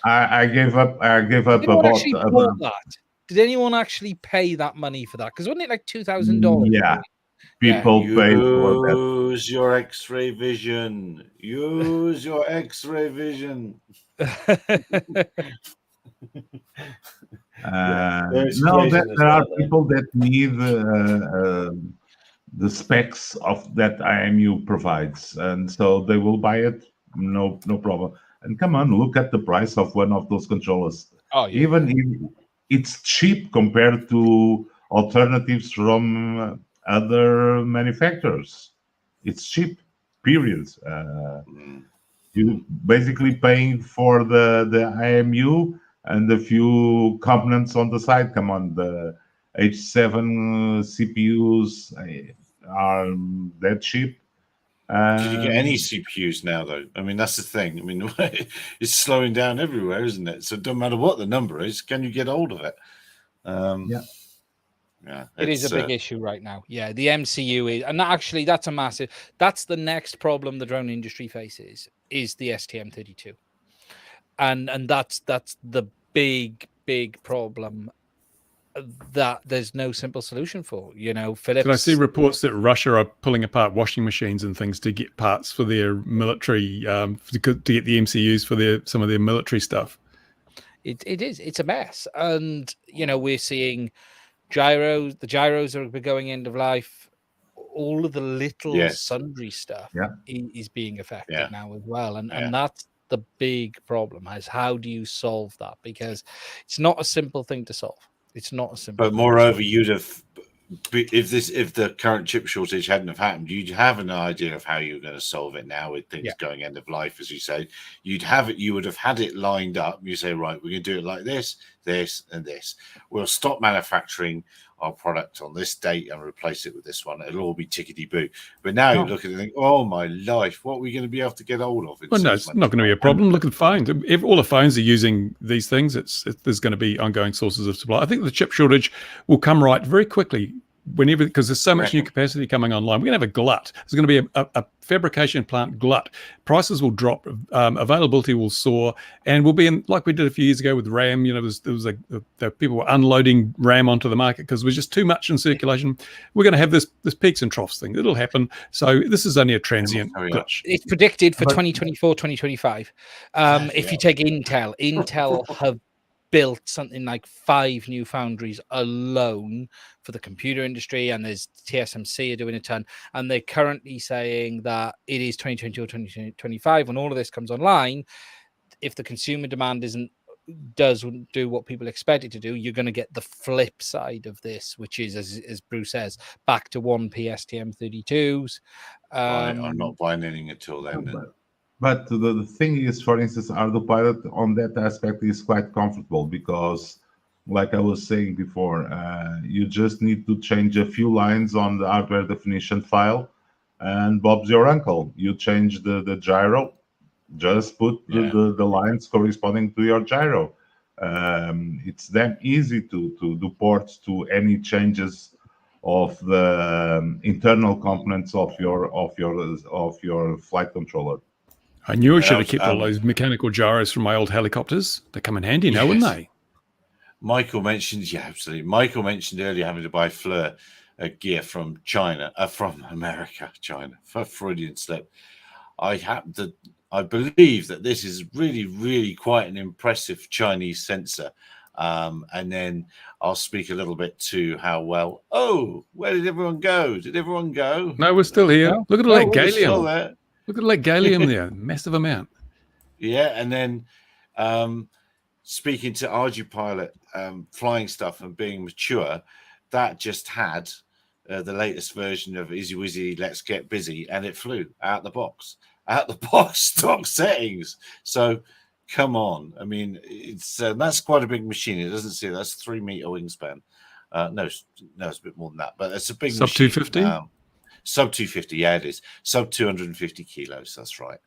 I gave up. That. Did anyone actually pay that money for that? Because wasn't it like $2,000? Yeah. People pay for that. Use your X-ray vision. Use your X-ray vision. There are people that need the specs of that IMU provides, and so they will buy it. No problem. And come on, look at the price of one of those controllers. Even if it's cheap compared to alternatives from other manufacturers. It's cheap, period. You basically paying for the IMU and a few components on the side. Come on, the H7 CPUs are that cheap. Did you get any CPUs now, though? I mean, that's the thing. I mean, it's slowing down everywhere, isn't it? So it doesn't matter what the number is. Can you get hold of it? Yeah, it is a big issue right now. Yeah, the MCU is, and actually, that's the next problem the drone industry faces is the STM32, and that's the big problem that there's no simple solution for. Philips. Did I see reports that Russia are pulling apart washing machines and things to get parts for their military, to get the MCUs for some of their military stuff? It's a mess, and we're seeing. The gyros are going end of life. All of the little sundry stuff is being affected now as well, and that's the big problem. Is how do you solve that? Because it's not a simple thing to solve. It's not a simple. But moreover, you'd have, if the current chip shortage hadn't have happened, you'd have an idea of how you're going to solve it now with things going end of life, as you say. You would have had it lined up. You say, right, we're going to do it like this, this, and this. We'll stop manufacturing our product on this date and replace it with this one. It'll all be tickety-boo. But now you look at it and think, oh, my life, what are we going to be able to get hold of? Well, no, it's not going to be a problem. Look at the phones. If all the phones are using these things, there's going to be ongoing sources of supply. I think the chip shortage will come right very quickly because there's so much new capacity coming online. We're going to have a glut. There's going to be a fabrication plant glut. Prices will drop, availability will soar, and we'll be in, like we did a few years ago with RAM. People were unloading RAM onto the market because there was just too much in circulation. We're going to have this peaks and troughs thing. It'll happen. So this is only a transient glitch. It's predicted for 2024, 2025. If you take Intel have built something like 5 new foundries alone for the computer industry, and there's TSMC are doing a ton, and they're currently saying that it is 2022 or 2025 when all of this comes online. If the consumer demand doesn't do what people expect it to do, you're going to get the flip side of this, which is, as Bruce says, back to 1P STM32s. I'm not buying anything until then. But the thing is, for instance, Ardupilot on that aspect is quite comfortable because, like I was saying before, you just need to change a few lines on the hardware definition file, and Bob's your uncle. You change the gyro, just put the lines corresponding to your gyro. It's then easy to do ports to any changes of the internal components of your flight controller. I knew I should have kept all those mechanical gyros from my old helicopters. They come in handy now, wouldn't they? Michael mentioned, absolutely. Michael mentioned earlier having to buy FLIR gear from China, from America, China, for Freudian slip. I believe that this is really, really quite an impressive Chinese sensor. And then I'll speak a little bit to how well. Oh, where did everyone go? Did everyone go? No, we're still here. No? Look at all that gallium. Look at all that gallium there, massive amount. Yeah, and then speaking to Ardupilot, flying stuff and being mature, that just had the latest version of Easy Wizzy, Let's Get Busy, and it flew out the box stock settings. So come on, I mean, it's that's quite a big machine. It doesn't see that's 3 meter wingspan. No, it's a bit more than that, but it's a big sub 250. Sub 250, yeah, it is. Sub 250 kilos, that's right.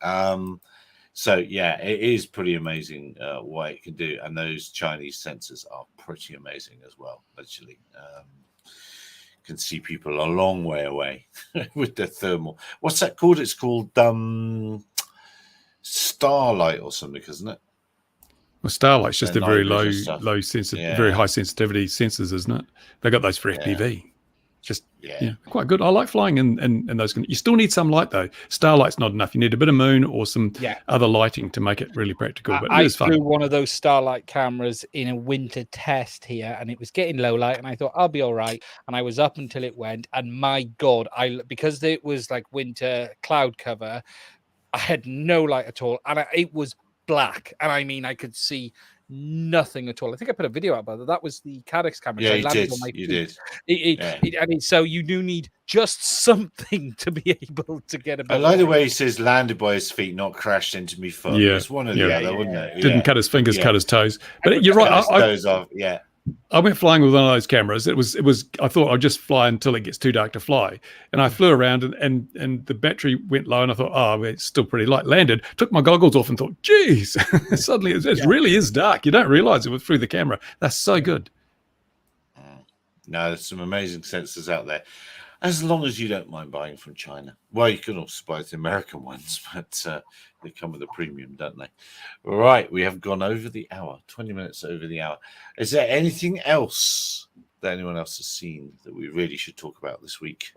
So, yeah, it is pretty amazing what it can do. And those Chinese sensors are pretty amazing as well, actually. Can see people a long way away with their thermal. What's that called? It's called Starlight or something, isn't it? Well, Starlight's just a very low very high sensitivity sensors, isn't it? They got those for FPV. Just quite good. I like flying in those. You still need some light though. Starlight's not enough. You need a bit of moon or some other lighting to make it really practical. But it is fun. I flew one of those Starlight cameras in a winter test here, and it was getting low light, and I thought I'll be all right. And I was up until it went, and my God, because it was like winter cloud cover, I had no light at all, and it was black. And I mean, I could see nothing at all. I think I put a video out about that. That was the Cadex camera. Yeah, you did. I mean, so you do need just something to be able to get a better. I like the way he says landed by his feet, not crashed into me foot. Yeah. It's one or the other, wouldn't it? Didn't cut his fingers, cut his toes. But you're right. I went flying with one of those cameras. It was. I thought I'd just fly until it gets too dark to fly, and I flew around, and the battery went low, and I thought, oh, it's still pretty light. Landed, took my goggles off, and thought, geez, suddenly it really is dark. You don't realize it through the camera. That's so good. No, there's some amazing sensors out there. As long as you don't mind buying from China. Well, you can also buy the American ones, but they come with a premium, don't they? Right, we have gone over the hour, 20 minutes over the hour. Is there anything else that anyone else has seen that we really should talk about this week?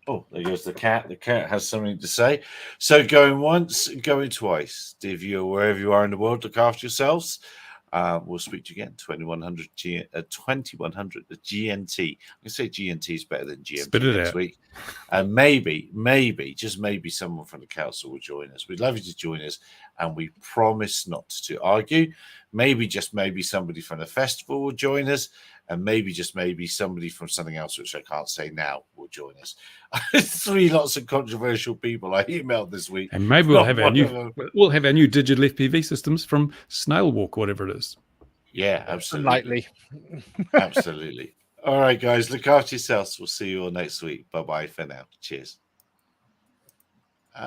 Oh, there goes the cat. The cat has something to say. So going once, going twice. Dear viewer, wherever you are in the world, look after yourselves. We'll speak to you again. 2100 GNT. I say GNT is better than GMT next week. And maybe, just maybe someone from the council will join us. We'd love you to join us, and we promise not to argue. Maybe somebody from the festival will join us, and maybe somebody from something else, which I can't say now, will join us. 3 lots of controversial people I emailed this week. And maybe we'll have our new digital FPV systems from Snail Walk, whatever it is. Yeah, absolutely. Lightly. Absolutely. All right, guys, look after yourselves. We'll see you all next week. Bye-bye for now. Cheers.